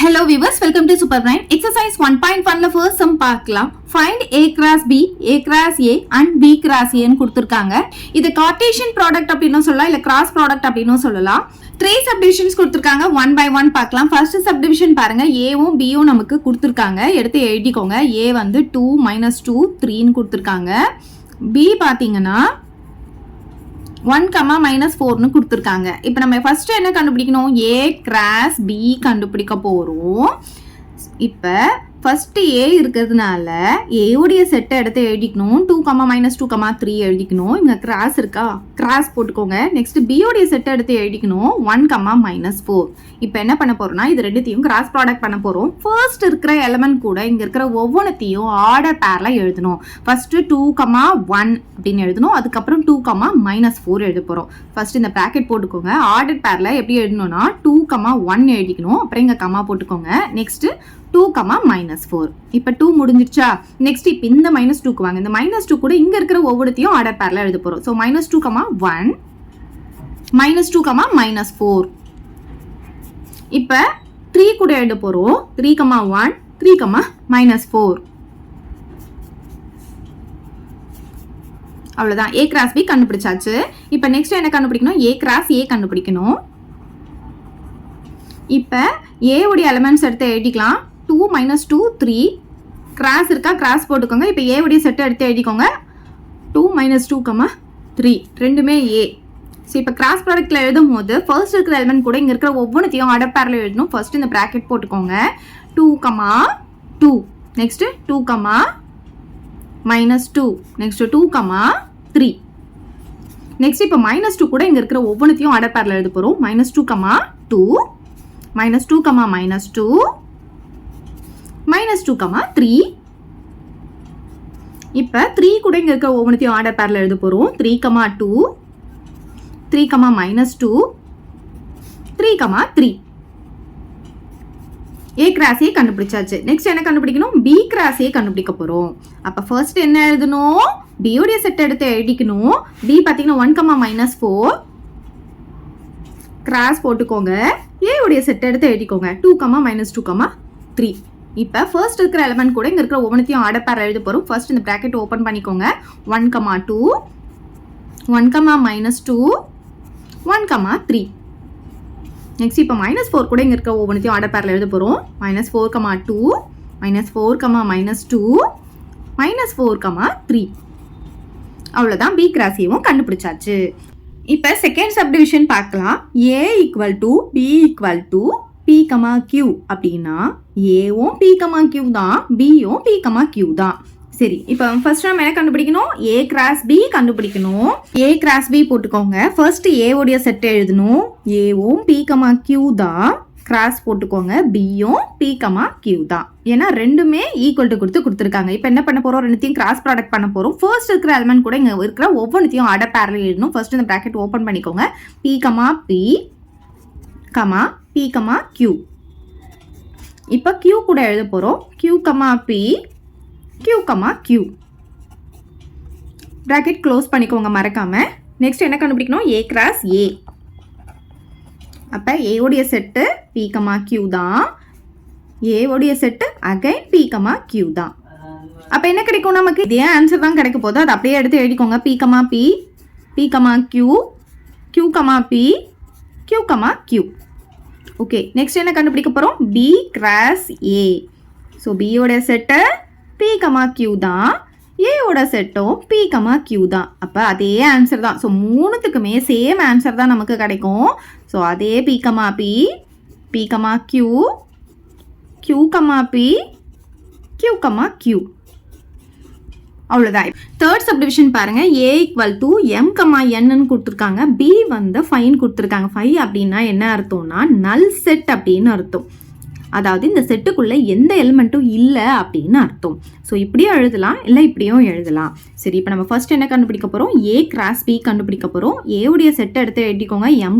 Hello viewers, welcome to Super Brain. Exercise 1.1 first sum பார்க்கலாம். Find A cross B, A cross A and B cross A ன்னு கொடுத்திருக்காங்க. இது Cartesian product அப்படினு சொல்லலாம் இல்ல cross product அப்படினு சொல்லலாம். 3 subdivisions கொடுத்திருக்காங்க. one by one பார்க்கலாம். First subdivision பாருங்க. A வும் B வும் நமக்கு கொடுத்திருக்காங்க. எடுத்து எழுதிக்கோங்க. A வந்து 2 -2 3 ன்னு கொடுத்திருக்காங்க. B பாத்தீங்கன்னா 1, -4 ன்னு கொடுத்திருக்காங்க. இப்போ நம்ம ஃபர்ஸ்ட் என்ன கண்டுபிடிக்கணும்? A cross B கண்டுபிடிக்க போறோம். இப்போ ஃபர்ஸ்ட் A இருக்கிறதுனால A உடைய செட்டை எடுத்து எழுதிக்கணும். 2, -2, 3 எழுதிக்கணும். இங்க கிராஸ் இருக்கா? கிராஸ் போட்டுக்கோங்க. நெக்ஸ்ட் B உடைய செட்டை எடுத்து எழுதிக்கணும். 1, -4. இப்போ என்ன பண்ண போறோம்னா இது ரெண்டுத்தையும் கிராஸ் ப்ராடக்ட் பண்ண போறோம். ஃபர்ஸ்ட் இருக்கிற எலிமெண்ட் கூட இங்க இருக்கிற ஒவ்வொன்றையும் ஆர்டர் பேர்ல எழுதணும். ஃபர்ஸ்ட் 2, 1 அப்படின்னு எழுதணும். அதுக்கப்புறம் 2, -4 எழுத போறோம். ஃபர்ஸ்ட் இந்த பிராக்கெட் போட்டுக்கோங்க. ஆர்டர் பேர்ல எப்படி எழுதணும்னா 2, 1 எழுதிக்கணும். அப்புறம் இங்க கமா போட்டுக்கோங்க. நெக்ஸ்ட் 2, -4. இப்போ 2 முடிஞ்சிருச்சா? நெக்ஸ்ட் இப்போ இந்த -2க்கு வாங்க. இந்த -2 கூட இங்க இருக்கிற ஒவ்வொருத்தையும் ஆர்டர் பேர்ல எழுத போறோம். ஸோ -2, 1 -2, -4. இப்போ 3 கூட எழுத போறோம். 3, 1 3, -4. அவ்வளவுதான். A cross B கண்டுபிடிச்சாச்சு. இப்போ நெக்ஸ்ட் என்ன கண்டுபிடிக்கணும்? A cross A கண்டுபிடிக்கணும். இப்போ A உடைய எலிமெண்ட்ஸ் எடுத்து எழுதிக்கலாம். 2, -2 3 கிராஸ் இருக்கா? கிராஸ் போட்டுக்கோங்க. இப்போ A உடைய செட்டை எடுத்து எழுதிக்கோங்க. 2, -2, 3 ரெண்டுமே A. ஸோ இப்போ கிராஸ் ப்ராடக்ட்ல எழுதும் போது ஃபர்ஸ்ட் இருக்கிற எலிமெண்ட் கூட இங்கே இருக்கிற ஒவ்வொன்றையும் ஆர்டர் பேர்ல எழுதணும். ஃபர்ஸ்ட் இந்த பிராக்கெட் போட்டுக்கோங்க. 2, 2 நெக்ஸ்ட் 2, -2 நெக்ஸ்ட் 2, 3 நெக்ஸ்ட் இப்போ -2 கூட இங்கே இருக்கிற ஒவ்வொன்றையும் ஆர்டர் பேர்ல எழுத போகிறோம். -2, 2 -2, -2 -2, 3 இப்போ 3 கூட இங்கே இருக்கிற ஒவ்வொன்றையும் ஆர்டர் பேர்ல எழுத போகிறோம். 3, 2 3, -2 3, 3 A cross A கண்டுபிடிச்சாச்சு. நெக்ஸ்ட் என்ன கண்டுபிடிக்கணும்? B cross A கண்டுபிடிக்க போறோம். அப்ப ஃபர்ஸ்ட் என்ன எழுதணும்? B உடைய செட் எடுத்து எழுதிக்கணும். B பாத்தீங்கன்னா 1, -4 கிராஸ் போட்டுக்கோங்க. A உடைய செட் எடுத்து எழுதிக்கோங்க. 2, -2, 3 இப்போ ஃபர்ஸ்ட் இருக்கிற எலிமெண்ட் கூட இங்க இருக்கிற ஒவ்வொன்றையும் ஆர்டர் பேர் எழுத போறோம். ஃபர்ஸ்ட் இந்த பிராக்கெட் ஓபன் பண்ணிக்கோங்க. 1, 2 1, -2 1, 3 நெக்ஸ்ட் இப்போ -4 கூட இங்க இருக்க ஒவ்வொன்றையும் ஆர்டர் பேர்ல எழுத போறோம். -4, 2 -4, -2 -4, 3 அவ்வளவுதான். B cross A கண்டுபிடிச்சாச்சு. இப்போ செகண்ட் சப்டிவிஷன் பார்க்கலாம். A = B = P, Q அப்படின்னா Aவும் P, Q தான், Bயும் P, Q தான். சரி, இப்போ ஃபர்ஸ்ட் நம்ம என்ன கண்டுபிடிக்கணும்? A cross B கண்டுபிடிக்கணும். A cross B போட்டுக்கோங்க. ஃபர்ஸ்ட் A உடைய செட் எழுதணும். Aவும் P, Q தான். கிராஸ் போட்டுக்கோங்க. Bயும் P, Q தான். ஏன்னா ரெண்டுமே ஈக்குவல் டு கொடுத்துருக்காங்க. இப்போ என்ன பண்ண போறோம்? ரெண்டுத்தையும் கிராஸ் ப்ராடக்ட் பண்ண போறோம். ஃபர்ஸ்ட் இருக்கிற எலிமெண்ட் கூட இங்க இருக்கிற ஒவ்வொன்றையும் ஆர்டர் பேர்ல எழுதணும். ஃபர்ஸ்ட் இந்த பிராக்கெட் ஓபன் பண்ணிக்கோங்க. P, P, Q இப்போ Q கூட எழுத போறோம். Q, P Q, Q bracket close பண்ணிக்கோங்க மறக்காம. நெக்ஸ்ட் என்ன கண்டுபிடிக்கணும்? A cross A. அப்ப A உடைய செட்டு P, Q தான். A உடைய செட்டு அகைன் P, Q தான். அப்ப என்ன கிடைக்கும்? நமக்கு இதே ஆன்சர் தான் கிடைக்க போகுது. அதை அப்படியே எடுத்து எழுதிக்கோங்க. P, P Q Q, P Q, Q okay. Next என்ன கண்டுபிடிக்க போறோம்? B cross A. So B உடைய செட்டு P, Q தான். A ஓட செட்டும் P, Q தான். அப்ப அதே ஆன்சர் தான். ஸோ மூணுத்துக்குமே சேம் ஆன்சர் தான் நமக்கு கிடைக்கும். ஸோ அதே P, P Q Q, P Q, Q அவ்வளோதான். தேர்ட் சப்டிவிஷன் பாருங்க. A = M, N கொடுத்துருக்காங்க. B வந்து 5 கொடுத்துருக்காங்க. 5 அப்படின்னா என்ன அர்த்தம்னா நல் செட் அப்படின்னு அர்த்தம். அதாவது இந்த செட்டுக்குள்ள எந்த எலிமெண்ட்டும் இல்லை அப்படின்னு அர்த்தம். ஸோ இப்படியும் எழுதலாம், இல்லை இப்படியும் எழுதலாம். சரி, இப்போ நம்ம ஃபர்ஸ்ட் என்ன கண்டுபிடிக்க போறோம்? A cross B கண்டுபிடிக்க போறோம். A உடைய செட்டை எடுத்து எழுதிக்கோங்க. M,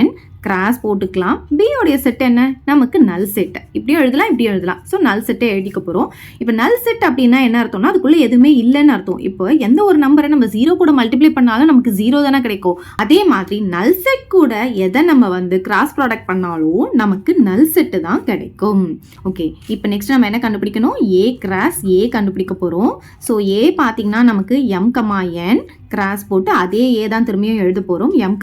N கிராஸ் போட்டுக்கலாம். B உடைய செட் என்ன? நமக்கு நல் செட். இப்படியும் எழுதலாம், இப்படியும் எழுதலாம். ஸோ நல் செட்டை எழுதிக்க போகிறோம். இப்போ நல் செட் அப்படின்னா என்ன அர்த்தம்னா அதுக்குள்ளே எதுவுமே இல்லைன்னு அர்த்தம். இப்போ எந்த ஒரு நம்பரை நம்ம 0 கூட மல்டிப்ளை பண்ணாலும் நமக்கு 0 தானே கிடைக்கும். அதே மாதிரி நல் செட் கூட எதை நம்ம வந்து கிராஸ் ப்ராடக்ட் பண்ணாலும் நமக்கு நல் செட்டு தான் கிடைக்கும். ஓகே, இப்போ நெக்ஸ்ட் நம்ம என்ன கண்டுபிடிக்கணும்? A கிராஸ் A கண்டுபிடிக்க போகிறோம். ஸோ A பார்த்தீங்கன்னா நமக்கு M, N கிராஸ் போட்டு அதே A தான் திரும்பியும் எழுத போகிறோம், M,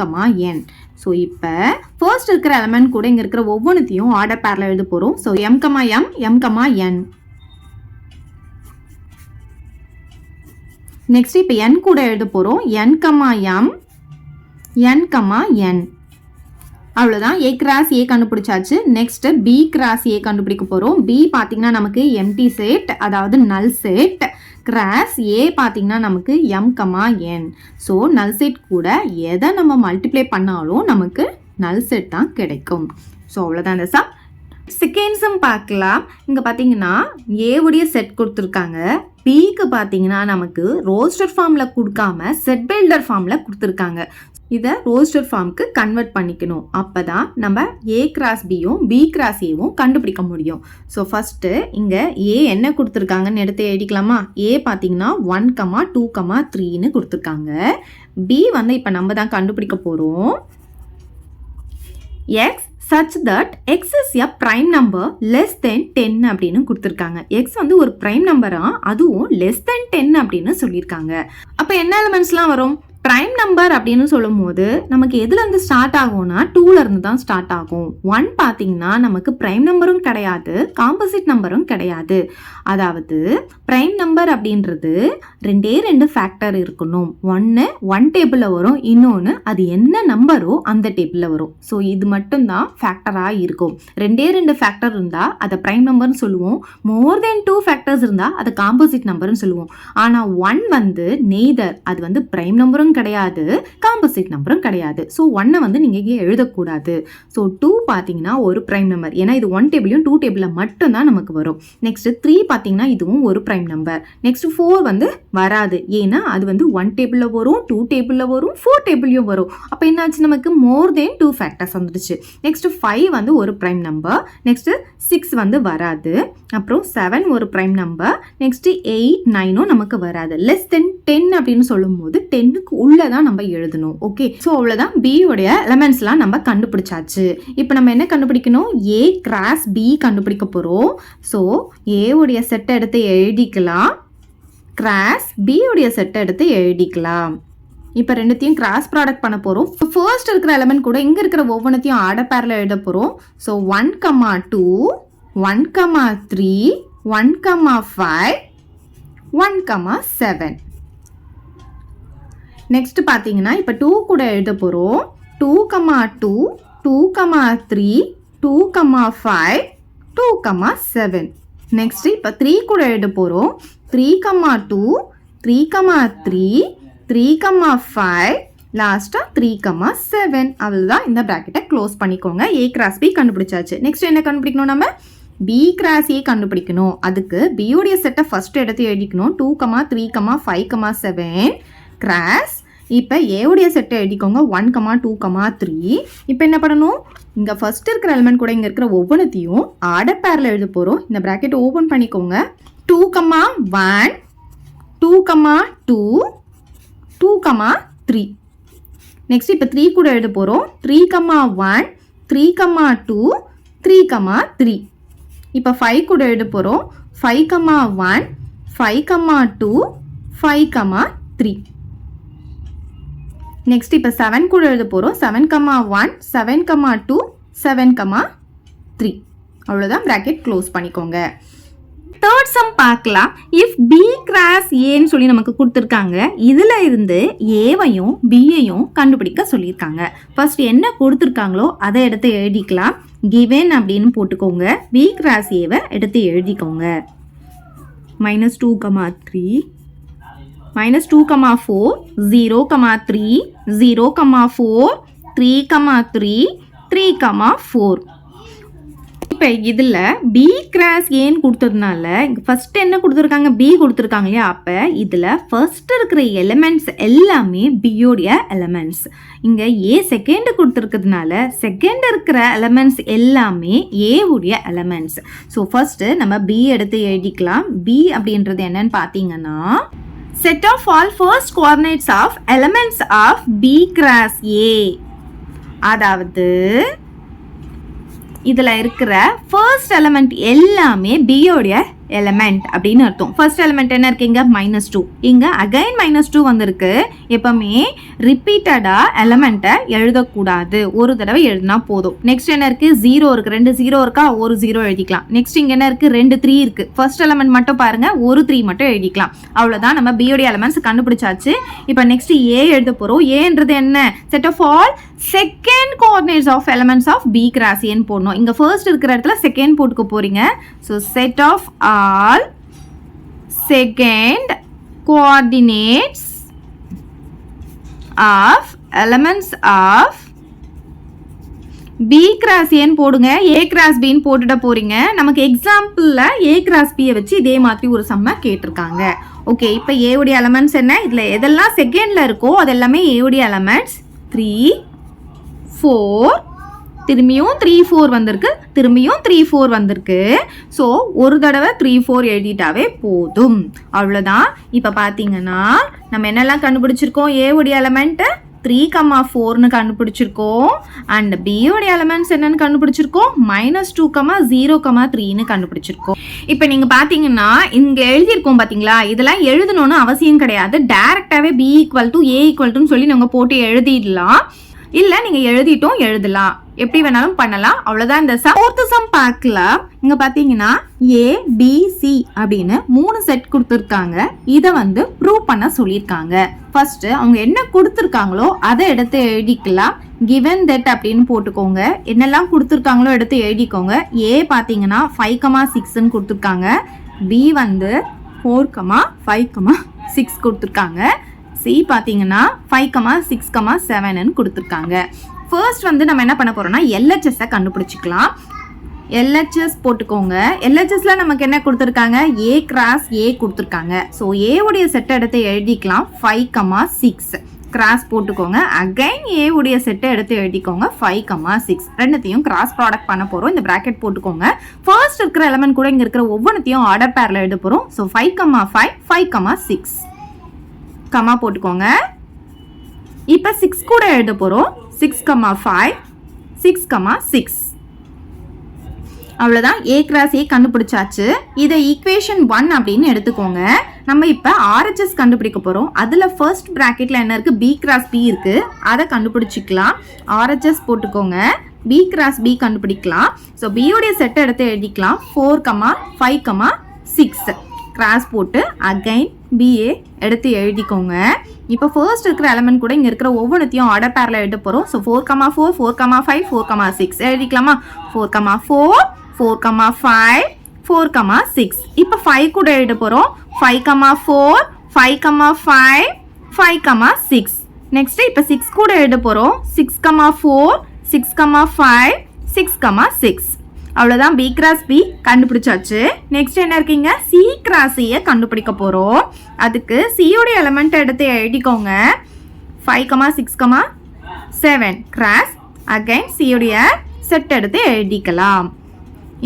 N. ஸோ இப்போ ஃபர்ஸ்ட் இருக்கிற எலமெண்ட் கூட இங்கே இருக்கிற ஒவ்வொன்றுத்தையும் ஆர்டர் பேரில் எழுத போகிறோம். So M, N. நெக்ஸ்ட் இப்போ N கூட எழுத போகிறோம், N, M, N. அவ்வளோதான். A கிராஸ் A கண்டுபிடிச்சாச்சு. நெக்ஸ்ட் B கிராஸ் A கண்டுபிடிக்க போகிறோம். B பார்த்தீங்கன்னா நமக்கு எம்டி செட், அதாவது நல் செட். கிராஸ் A பார்த்தீங்கன்னா நமக்கு M, N. ஸோ நல் செட் கூட எதை நம்ம மல்டிப்ளை பண்ணாலும் நமக்கு நல் செட் தான் கிடைக்கும். ஸோ அவ்வளோதான் இந்த சம். செகண்ட் சம் பார்க்கலாம். இங்கே பார்த்தீங்கன்னா ஏவுடைய செட் கொடுத்துருக்காங்க. பிக்கு பார்த்தீங்கன்னா நமக்கு ரோஸ்டர் ஃபார்மில் கொடுக்காம செட் பில்டர் ஃபார்மில் கொடுத்துருக்காங்க. இதை ரோஸ்டர் ஃபார்முக்கு கன்வெர்ட் பண்ணிக்கணும். அப்போ தான் நம்ம A கிராஸ் பியும் B கிராஸ் ஏவும் கண்டுபிடிக்க முடியும். ஸோ ஃபஸ்ட்டு இங்கே A என்ன கொடுத்துருக்காங்கன்னு எடுத்து எழுதிக்கலாமா? A பார்த்தீங்கன்னா 1, 2, 3ன்னு கொடுத்துருக்காங்க. B வந்து இப்போ நம்ம தான் கண்டுபிடிக்க போகிறோம். X such that x is a prime number less than 10 அப்படின்னு கொடுத்துருக்காங்க. X வந்து ஒரு prime நம்பரா, அதுவும் less than 10 அப்படின்னு சொல்லியிருக்காங்க. அப்போ என்ன எலிமெண்ட்ஸ்லாம் வரும்? ப்ரைம் நம்பர் அப்படின்னு சொல்லும் போது நமக்கு எதுலேருந்து ஸ்டார்ட் ஆகும்னா 2லேருந்து தான் ஸ்டார்ட் ஆகும். 1 பார்த்தீங்கன்னா நமக்கு ப்ரைம் நம்பரும் கிடையாது, காம்போசிட் நம்பரும் கிடையாது. அதாவது ப்ரைம் நம்பர் அப்படின்றது 2 ஃபேக்டர் இருக்கணும். ஒன்று 1 டேபிளில் வரும், இன்னொன்று அது என்ன நம்பரோ அந்த டேபிளில் வரும். ஸோ இது மட்டும்தான் ஃபேக்டராக இருக்கும். 2 ஃபேக்டர் இருந்தால் அதை ப்ரைம் நம்பர்னு சொல்லுவோம். மோர் தென் 2 ஃபேக்டர்ஸ் இருந்தால் அதை காம்போசிட் நம்பர்னு சொல்லுவோம். ஆனால் 1 வந்து நெய்தர், அது வந்து ப்ரைம் நம்பரும் கிடையாது, காம்போசிட் நம்பரும் கிடையாது. ஸோ 1 வந்து நீங்கள் இங்கே எழுதக்கூடாது. ஸோ 2 பார்த்தீங்கன்னா ஒரு ப்ரைம் நம்பர், ஏன்னா இது 1 டேபிளையும் 2 டேபிளில் மட்டும்தான் நமக்கு வரும். நெக்ஸ்ட் 3 பார்த்தீங்கன்னா இதுவும் ஒரு ப்ரைம் நம்பர். நெக்ஸ்ட் 4 வந்து வராது, ஏன்னா அது வந்து 1 டேபிளில் வரும், 2 டேபிளில் வரும், 4 டேபிளையும் வரும். அப்போ என்னாச்சு? நமக்கு மோர் தென் 2 ஃபேக்டர்ஸ் வந்துடுச்சு. நெக்ஸ்ட் 5 வந்து ஒரு ப்ரைம் நம்பர். நெக்ஸ்ட் 6 வந்து வராது. அப்புறம் 7 ஒரு ப்ரைம் நம்பர். நெக்ஸ்ட் 8, 9ம் நமக்கு வராது. லெஸ் தென் 10 அப்படின்னு சொல்லும் போது 10க்கு உள்ளதான் நம்ம எழுதணும். ஓகே, ஸோ அவ்வளோதான். B உடைய எலிமெண்ட்ஸ்லாம் நம்ம கண்டுபிடிச்சாச்சு. இப்போ நம்ம என்ன கண்டுபிடிக்கணும்? A கிராஸ் B கண்டுபிடிக்க போகிறோம். ஸோ A உடைய செட்டை எடுத்து எழுதிக்கலாம், கிராஸ் B உடைய செட்டை எடுத்து எழுதிக்கலாம். இப்போ ரெண்டுத்தையும் கிராஸ் ப்ராடக்ட் பண்ண போகிறோம். ஃபர்ஸ்ட் இருக்கிற எலிமெண்ட் கூட இங்கே இருக்கிற ஒவ்வொன்றத்தையும் ஆர்டர் பேரில் எழுத போகிறோம். ஸோ 1, 2, 1, 3, 1, 5, 1, 7. நெக்ஸ்ட் பார்த்தீங்கன்னா இப்போ 2 கூட எழுத போகிறோம். 2, 2, 2, 3, 2, 5, 2, 7. நெக்ஸ்ட் இப்போ 3 கூட எழுத போகிறோம். 3, 2, 3, 3, 3, 5, லாஸ்ட்டாக 3, 7. அவ்வளோதான். இந்த ப்ராக்கெட்டை க்ளோஸ் பண்ணிக்கோங்க. A கிராஸ் B கண்டுபிடிச்சாச்சு. நெக்ஸ்ட் என்ன கண்டுபிடிக்கணும்? நம்ம B கிராஸ் A கண்டுபிடிக்கணும். அதுக்கு B உடைய செட்டை ஃபர்ஸ்ட் எடுத்து எழுதிக்கணும். 2, 3, 5, 7 கிராஸ். இப்போ A உடைய செட்டை எழுதிக்கோங்க. 1, 2, 3. இப்போ என்ன பண்ணணும்? இங்கே ஃபர்ஸ்ட் இருக்கிற எலிமெண்ட் கூட இங்கே இருக்கிற ஒவ்வொன்றத்தையும் ஆர்டர் பேரில் எழுத போகிறோம். இந்த ப்ராக்கெட் ஓப்பன் பண்ணிக்கோங்க. 2, 1, 2, 2, 2, 3. நெக்ஸ்ட் இப்போ 3 கூட எழுத போகிறோம். 3, 1, 3, 2, 3, 3. இப்போ 5 கூட எழுத போகிறோம். 5, 1, 5, 2, 5, 3. நெக்ஸ்ட் இப்போ 7 கூட எழுத போகிறோம். 7, 1, 7, 2, 7, 3. அவ்வளோதான். ப்ராக்கெட் க்ளோஸ் பண்ணிக்கோங்க. தேர்ட் சம் பார்க்கலாம். இஃப் B கிராஸ் ஏன்னு சொல்லி நமக்கு கொடுத்துருக்காங்க. இதில் இருந்து ஏவையும் பியையும் கண்டுபிடிக்க சொல்லியிருக்காங்க. ஃபர்ஸ்ட் என்ன கொடுத்துருக்காங்களோ அதை எடுத்து எழுதிக்கலாம். கிவன் அப்படின்னு போட்டுக்கோங்க. B கிராஸ் ஏவை எடுத்து எழுதிக்கோங்க. -2, 3, -2, 4, 0, 3, 0, 4, 3, 3, 3, 4. இப்போ இதில் பி கிராஸ் ஏன்னு கொடுத்ததுனால ஃபர்ஸ்ட் என்ன கொடுத்துருக்காங்க, பி கொடுத்துருக்காங்க இல்லையா. அப்போ இதில் ஃபர்ஸ்ட் இருக்கிற எலிமெண்ட்ஸ் எல்லாமே பியோடைய எலிமெண்ட்ஸ். இங்கே ஏ செகண்ட் கொடுத்துருக்கிறதுனால செகண்ட் இருக்கிற எலிமெண்ட்ஸ் எல்லாமே ஏவுடைய எலிமெண்ட்ஸ். ஸோ ஃபர்ஸ்ட்டு நம்ம பி எடுத்து எழுதிக்கலாம். பி அப்படின்றது என்னன்னு பார்த்தீங்கன்னா set of all first coordinates of elements of B cross A. அதாவது இதில் இருக்கிற ஃபர்ஸ்ட் எலிமெண்ட் எல்லாமே பியோடைய எலிமெண்ட் அப்படின்னு அர்த்தம். ஃபர்ஸ்ட் எலிமெண்ட் என்ன இருக்கு, இங்கே -2, இங்கே அகைன் -2 வந்திருக்கு. எப்பவுமே ரிப்பீட்டடாக எலிமெண்ட்டை எழுதக்கூடாது, ஒரு தடவை எழுதினா போதும். நெக்ஸ்ட் என்ன இருக்கு, 0 இருக்கு, 2 0 இருக்கா, ஒரு 0 எழுதிக்கலாம். நெக்ஸ்ட் இங்கே என்ன இருக்கு, 2 3 இருக்கு. ஃபர்ஸ்ட் எலிமெண்ட் மட்டும் பாருங்க, ஒரு 3 மட்டும் எழுதிக்கலாம். அவ்வளோதான், நம்ம பியோடைய எலிமெண்ட்ஸ் கண்டுபிடிச்சாச்சு. இப்போ நெக்ஸ்ட் ஏ எழுத போகிறோம். ஏன்றது என்ன, set of all second coordinates of elements of B cross ஏன்னு போடணும். இங்கே ஃபர்ஸ்ட் இருக்கிற இடத்துல செகண்ட் போட்டுக்க போறீங்க. So set of all second coordinates of elements of B cross ஏன்னு போடுங்க. ஏ கிராஸ் பின்னு போட்டுட போறீங்க. நமக்கு எக்ஸாம்பிளில் ஏ கிராஸ் பியை வச்சு இதே மாதிரி ஒரு சம்மை கேட்டிருக்காங்க. ஓகே, இப்போ ஏவுடைய எலிமெண்ட்ஸ் என்ன, இதில் எதெல்லாம் செகண்டில் இருக்கோ அது எல்லாமே ஏவுடைய எலிமெண்ட்ஸ். 3 4, திரும்பியும் 3 4 வந்திருக்கு, திரும்பியும் 3 4 வந்திருக்கு. ஸோ ஒரு தடவை 3 4 எழுதிட்டாவே போதும், அவ்வளோதான். இப்போ பார்த்தீங்கன்னா நம்ம என்னெல்லாம் கண்டுபிடிச்சிருக்கோம், ஏவுடைய எலிமெண்ட்டு 3,4ன்னு கண்டுபிடிச்சிருக்கோம். அண்ட் பியோடைய எலிமெண்ட்ஸ் என்னன்னு கண்டுபிடிச்சிருக்கோம், -2, 0, 3ன்னு கண்டுபிடிச்சிருக்கோம். இப்போ நீங்கள் பார்த்தீங்கன்னா இங்கே எழுதியிருக்கோம் பார்த்தீங்களா, இதெல்லாம் எழுதணும்னு அவசியம் கிடையாது. டேரெக்டாகவே B = A = சொல்லி நாங்கள் போட்டு எழுதிடலாம். இல்லை நீங்கள் எழுதிட்டோம் எழுதலாம், எப்படி வேணாலும் பண்ணலாம், அவ்வளோதான். இந்த ஃபோர்த்து சம் பார்க்கலாம். இங்கே பார்த்தீங்கன்னா ABC அப்படின்னு 3 செட் கொடுத்துருக்காங்க. இதை வந்து ப்ரூவ் பண்ண சொல்லியிருக்காங்க. ஃபர்ஸ்ட்டு அவங்க என்ன கொடுத்துருக்காங்களோ அதை எடுத்து எழுதிக்கலாம். given that அப்படின்னு போட்டுக்கோங்க. என்னெல்லாம் கொடுத்துருக்காங்களோ எடுத்து எழுதிக்கோங்க. ஏ பார்த்தீங்கன்னா 5,6ன்னு கொடுத்துருக்காங்க. பி வந்து 4,5,6 கொடுத்துருக்காங்க. சி பார்த்தீங்கன்னா 5,6,7ன்னு கொடுத்துருக்காங்க. ஃபர்ஸ்ட் வந்து நம்ம என்ன பண்ண போறோம்னா எல்ஹெச்எஸ்ஸை கண்டுபிடிச்சிக்கலாம். எல்ஹெச்எஸ் போட்டுக்கோங்க. எல்ஹெச்எஸ்ல நமக்கு என்ன கொடுத்துருக்காங்க, ஏ கிராஸ் ஏ கொடுத்துருக்காங்க. ஸோ ஏவுடைய செட்டை எடுத்து எழுதிக்கலாம். 5,6 கிராஸ் போட்டுக்கோங்க. அகைன் ஏவுடைய செட்டை எடுத்து எழுதிக்கோங்க. 5,6 ரெண்டுத்தையும் கிராஸ் ப்ராடக்ட் பண்ண போகிறோம். இந்த ப்ராக்கெட் போட்டுக்கோங்க. ஃபர்ஸ்ட் இருக்கிற எலிமெண்ட் கூட இங்கே இருக்கிற ஒவ்வொன்றுத்தையும் ஆர்டர் பேரில் எழுத போகிறோம். ஸோ 5,5 5,6 கமா போட்டுக்கோங்க. இப்போ 6 கூட எழுத போகிறோம். 6,5 6,6 அவ்வளோதான். ஏ கிராஸ் ஏ கண்டுபிடிச்சாச்சு. இதை ஈக்குவேஷன் 1 அப்படின்னு எடுத்துக்கோங்க. நம்ம இப்போ ஆர்ஹெச்எஸ் கண்டுபிடிக்க போகிறோம். அதில் ஃபர்ஸ்ட் ப்ராக்கெட்டில் என்ன இருக்குது, பி கிராஸ் பி இருக்குது, அதை கண்டுபிடிச்சிக்கலாம். ஆர்ஹெச்எஸ் போட்டுக்கோங்க. பி கிராஸ் பி கண்டுபிடிக்கலாம். ஸோ பியோடைய செட்டை எடுத்து எழுதிக்கலாம். 4,5,6 கிராஸ் போட்டு அகைன் பிஏ எடுத்து எழுதிக்கோங்க. இப்போ ஃபர்ஸ்ட் இருக்கிற எலிமெண்ட் கூட இங்கே இருக்கிற ஒவ்வொன்றுத்தையும் ஆர்டர் பேரில் எழுத போகிறோம். ஸோ 4,4 4,5 4,6 எழுதிக்கலாமா. 4,4 4,5 4,6 இப்போ 5 கூட எழுத போகிறோம். 5,4 5,5 5,6 நெக்ஸ்ட் இப்போ 6 கூட எழுத போகிறோம். 6,4 6,5 6,6 அவ்வளோதான். பி கிராஸ் பி கண்டுபிடிச்சாச்சு. நெக்ஸ்ட் என்ன இருக்கீங்க, சி கிராஸ் சியை கண்டுபிடிக்க போகிறோம். அதுக்கு சியோடைய எலிமெண்ட் எடுத்து எழுதிக்கோங்க. 5,6,7 கிராஸ் அகைன் சியோடைய செட் எடுத்து எழுதிக்கலாம்.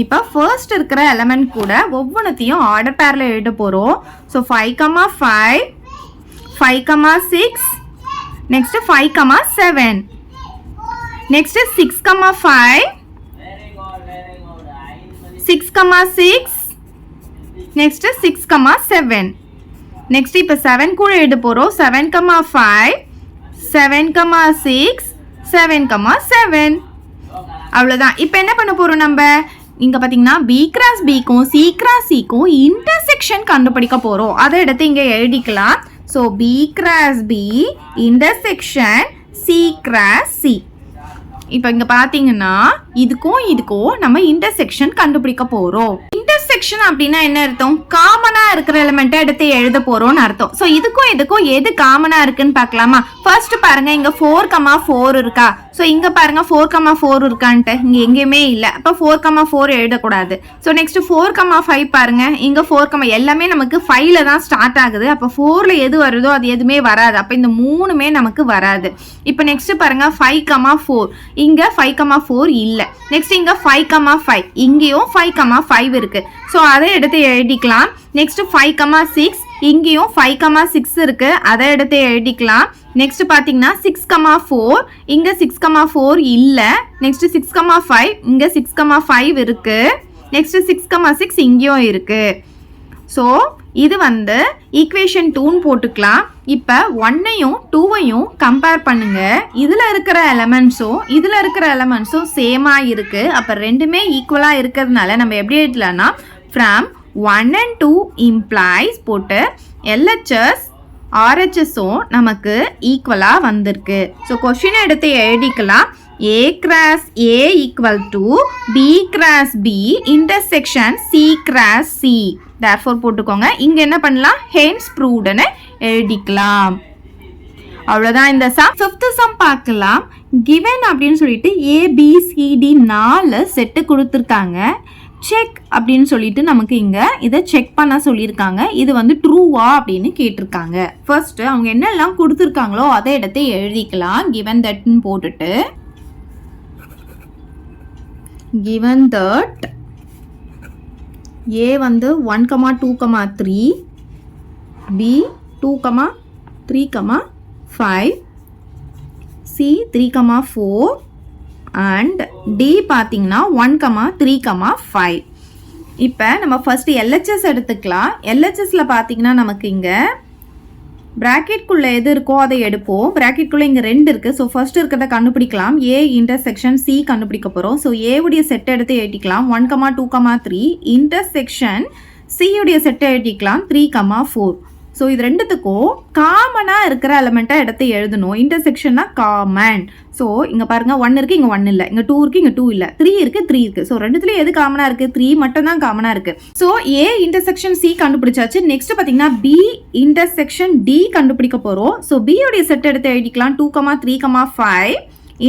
இப்போ ஃபர்ஸ்ட் இருக்கிற எலிமெண்ட் கூட ஒவ்வொன்றுத்தையும் ஆர்டர் பேரில் எழுத போகிறோம். So 5,5 5,6 next 5,7 next 6,5 6,6 next 6,7 next இப்போ 7 கூட எழுத போகிறோம். 7,5 7,6 7,7 அவ்வளோதான். இப்போ என்ன பண்ண போகிறோம் நம்ம, இங்கே பார்த்தீங்கன்னா பி கிராஸ் பிக்கும் சி கிராஸ் சிக்கும் இன்டர்செக்ஷன் கண்டுபிடிக்க போகிறோம். அதை எடுத்து இங்கே எழுதிக்கலாம். So B cross B intersection C cross C. இப்போ இங்கே பார்த்தீங்கன்னா இதுக்கும் இதுக்கும் நம்ம இன்டர்செக்ஷன் கண்டுபிடிக்க போகிறோம். இன்டர்செக்ஷன் அப்படின்னா என்ன அர்த்தம்? காமனா இருக்கிற எலிமெண்ட்டை எடுத்து எழுத போறோம்னு அர்த்தம். ஸோ இதுக்கும் எது காமனா இருக்குன்னு பார்க்கலாமா? ஃபர்ஸ்ட் பாருங்க, இங்க 4,4 இருக்கா? ஸோ இங்க பாருங்க 4,4 இருக்கான்ட்டு இங்க எங்கேயுமே இல்லை. அப்போ 4,4 எழுதக்கூடாது. ஸோ நெக்ஸ்ட் 4,5 பாருங்க, இங்க 4, எல்லாமே நமக்கு 5ல தான் ஸ்டார்ட் ஆகுது. அப்போ 4ல எது வருதோ அது எதுவுமே வராது. அப்போ இந்த மூணுமே நமக்கு வராது. இப்போ நெக்ஸ்ட் பாருங்க 5,4, இங்க 5,4 இல்லை. நெக்ஸ்ட் இங்க 5,5, இங்கேயும் 5,5 இருக்கு. ஸோ அதை எடுத்து எழுதிக்கலாம். நெக்ஸ்ட் 5,6, இங்கேயும் 5,6 இருக்கு, அதை எடுத்து எழுதிக்கலாம். நெக்ஸ்ட் பார்த்தீங்கன்னா 6,4, இங்க 6,4 இல்லை. நெக்ஸ்ட் 6,5, இங்க 6,5 இருக்கு. நெக்ஸ்ட் 6,6 இங்கேயும் இருக்கு. ஸோ இது வந்து ஈக்குவேஷன் 2ன்னு போட்டுக்கலாம். இப்போ 1ஐயும் 2ஐயும் கம்பேர் பண்ணுங்க. இதில் இருக்கிற எலமெண்ட்ஸும் சேமாக இருக்கு. அப்போ ரெண்டுமே ஈக்குவலாக இருக்கிறதுனால நம்ம எப்படி எழுதலாம்னா, ஃப்ரம் 1 and 2 implies போட்டு LHS RHSும் நமக்கு ஈக்குவலாக வந்திருக்கு. ஸோ கொஸ்டின் எடுத்து எழுதிக்கலாம். A cross A equal to B cross B intersection C cross C. therefore போட்டுக்கோங்க. இங்க என்ன பண்ணலாம், hence provedன்னு எழுதிக்கலாம். அவ்வளோதான் இந்த சம். 5th சம் பார்க்கலாம். given அப்படின்னு சொல்லிட்டு ABCD 4 செட்டு கொடுத்துருக்காங்க. செக் அப்படின்னு சொல்லிட்டு நமக்கு இங்க இதை செக் பண்ண சொல்லியிருக்காங்க. இது வந்து ட்ரூவா அப்படின்னு கேட்டிருக்காங்க. ஃபர்ஸ்ட் அவங்க என்னெல்லாம் கொடுத்துருக்காங்களோ அதை எடுத்து எழுதிக்கலாம். given thatன்னு போட்டுட்டு given that A வந்து 1,2,3, B 2,3,5, C 3,4 and D பார்த்தீங்கன்னா 1,3,5. இப்போ நம்ம ஃபர்ஸ்ட் LHS எடுத்துக்கலாம். LHSல பார்த்தீங்கன்னா நமக்கு இங்கே ப்ராக்கெட்குள்ளே எது இருக்கோ அதை எடுப்போம். ப்ராக்கெட்குள்ளே இங்கே 2 இருக்குது. ஸோ ஃபர்ஸ்ட் இருக்கிறத கண்டுபிடிக்கலாம். A இன்டர்செக்ஷன் C கண்டுபிடிக்க போகிறோம். ஸோ ஏவுடைய செட்டை எடுத்து எழுதிக்கலாம். 1,2,3 இன்டர்செக்ஷன் C உடைய செட்டை எழுதிக்கலாம். 3,4. ஸோ இது ரெண்டுத்துக்கும் காமனாக இருக்கிற எலிமெண்ட்டை எடுத்து எழுதணும். இன்டர்செக்ஷன்னா காமன். ஸோ இங்கே பாருங்கள் 1 இருக்குது, இங்கே 1 இல்லை. இங்கே 2 இருக்குது, இங்கே 2 இல்லை. 3 இருக்குது, 3 இருக்குது. ஸோ ரெண்டுத்துலேயும் எது காமனாக இருக்குது? 3 மட்டும் தான் காமனாக இருக்குது. ஸோ A இன்டர்செக்ஷன் C கண்டுபிடிச்சாச்சு. நெக்ஸ்ட் பார்த்தீங்கன்னா B இன்டர்செக்ஷன் D கண்டுபிடிக்க போகிறோம். ஸோ B உடைய செட் எடுத்து எழுதிக்கலாம். 2,3,5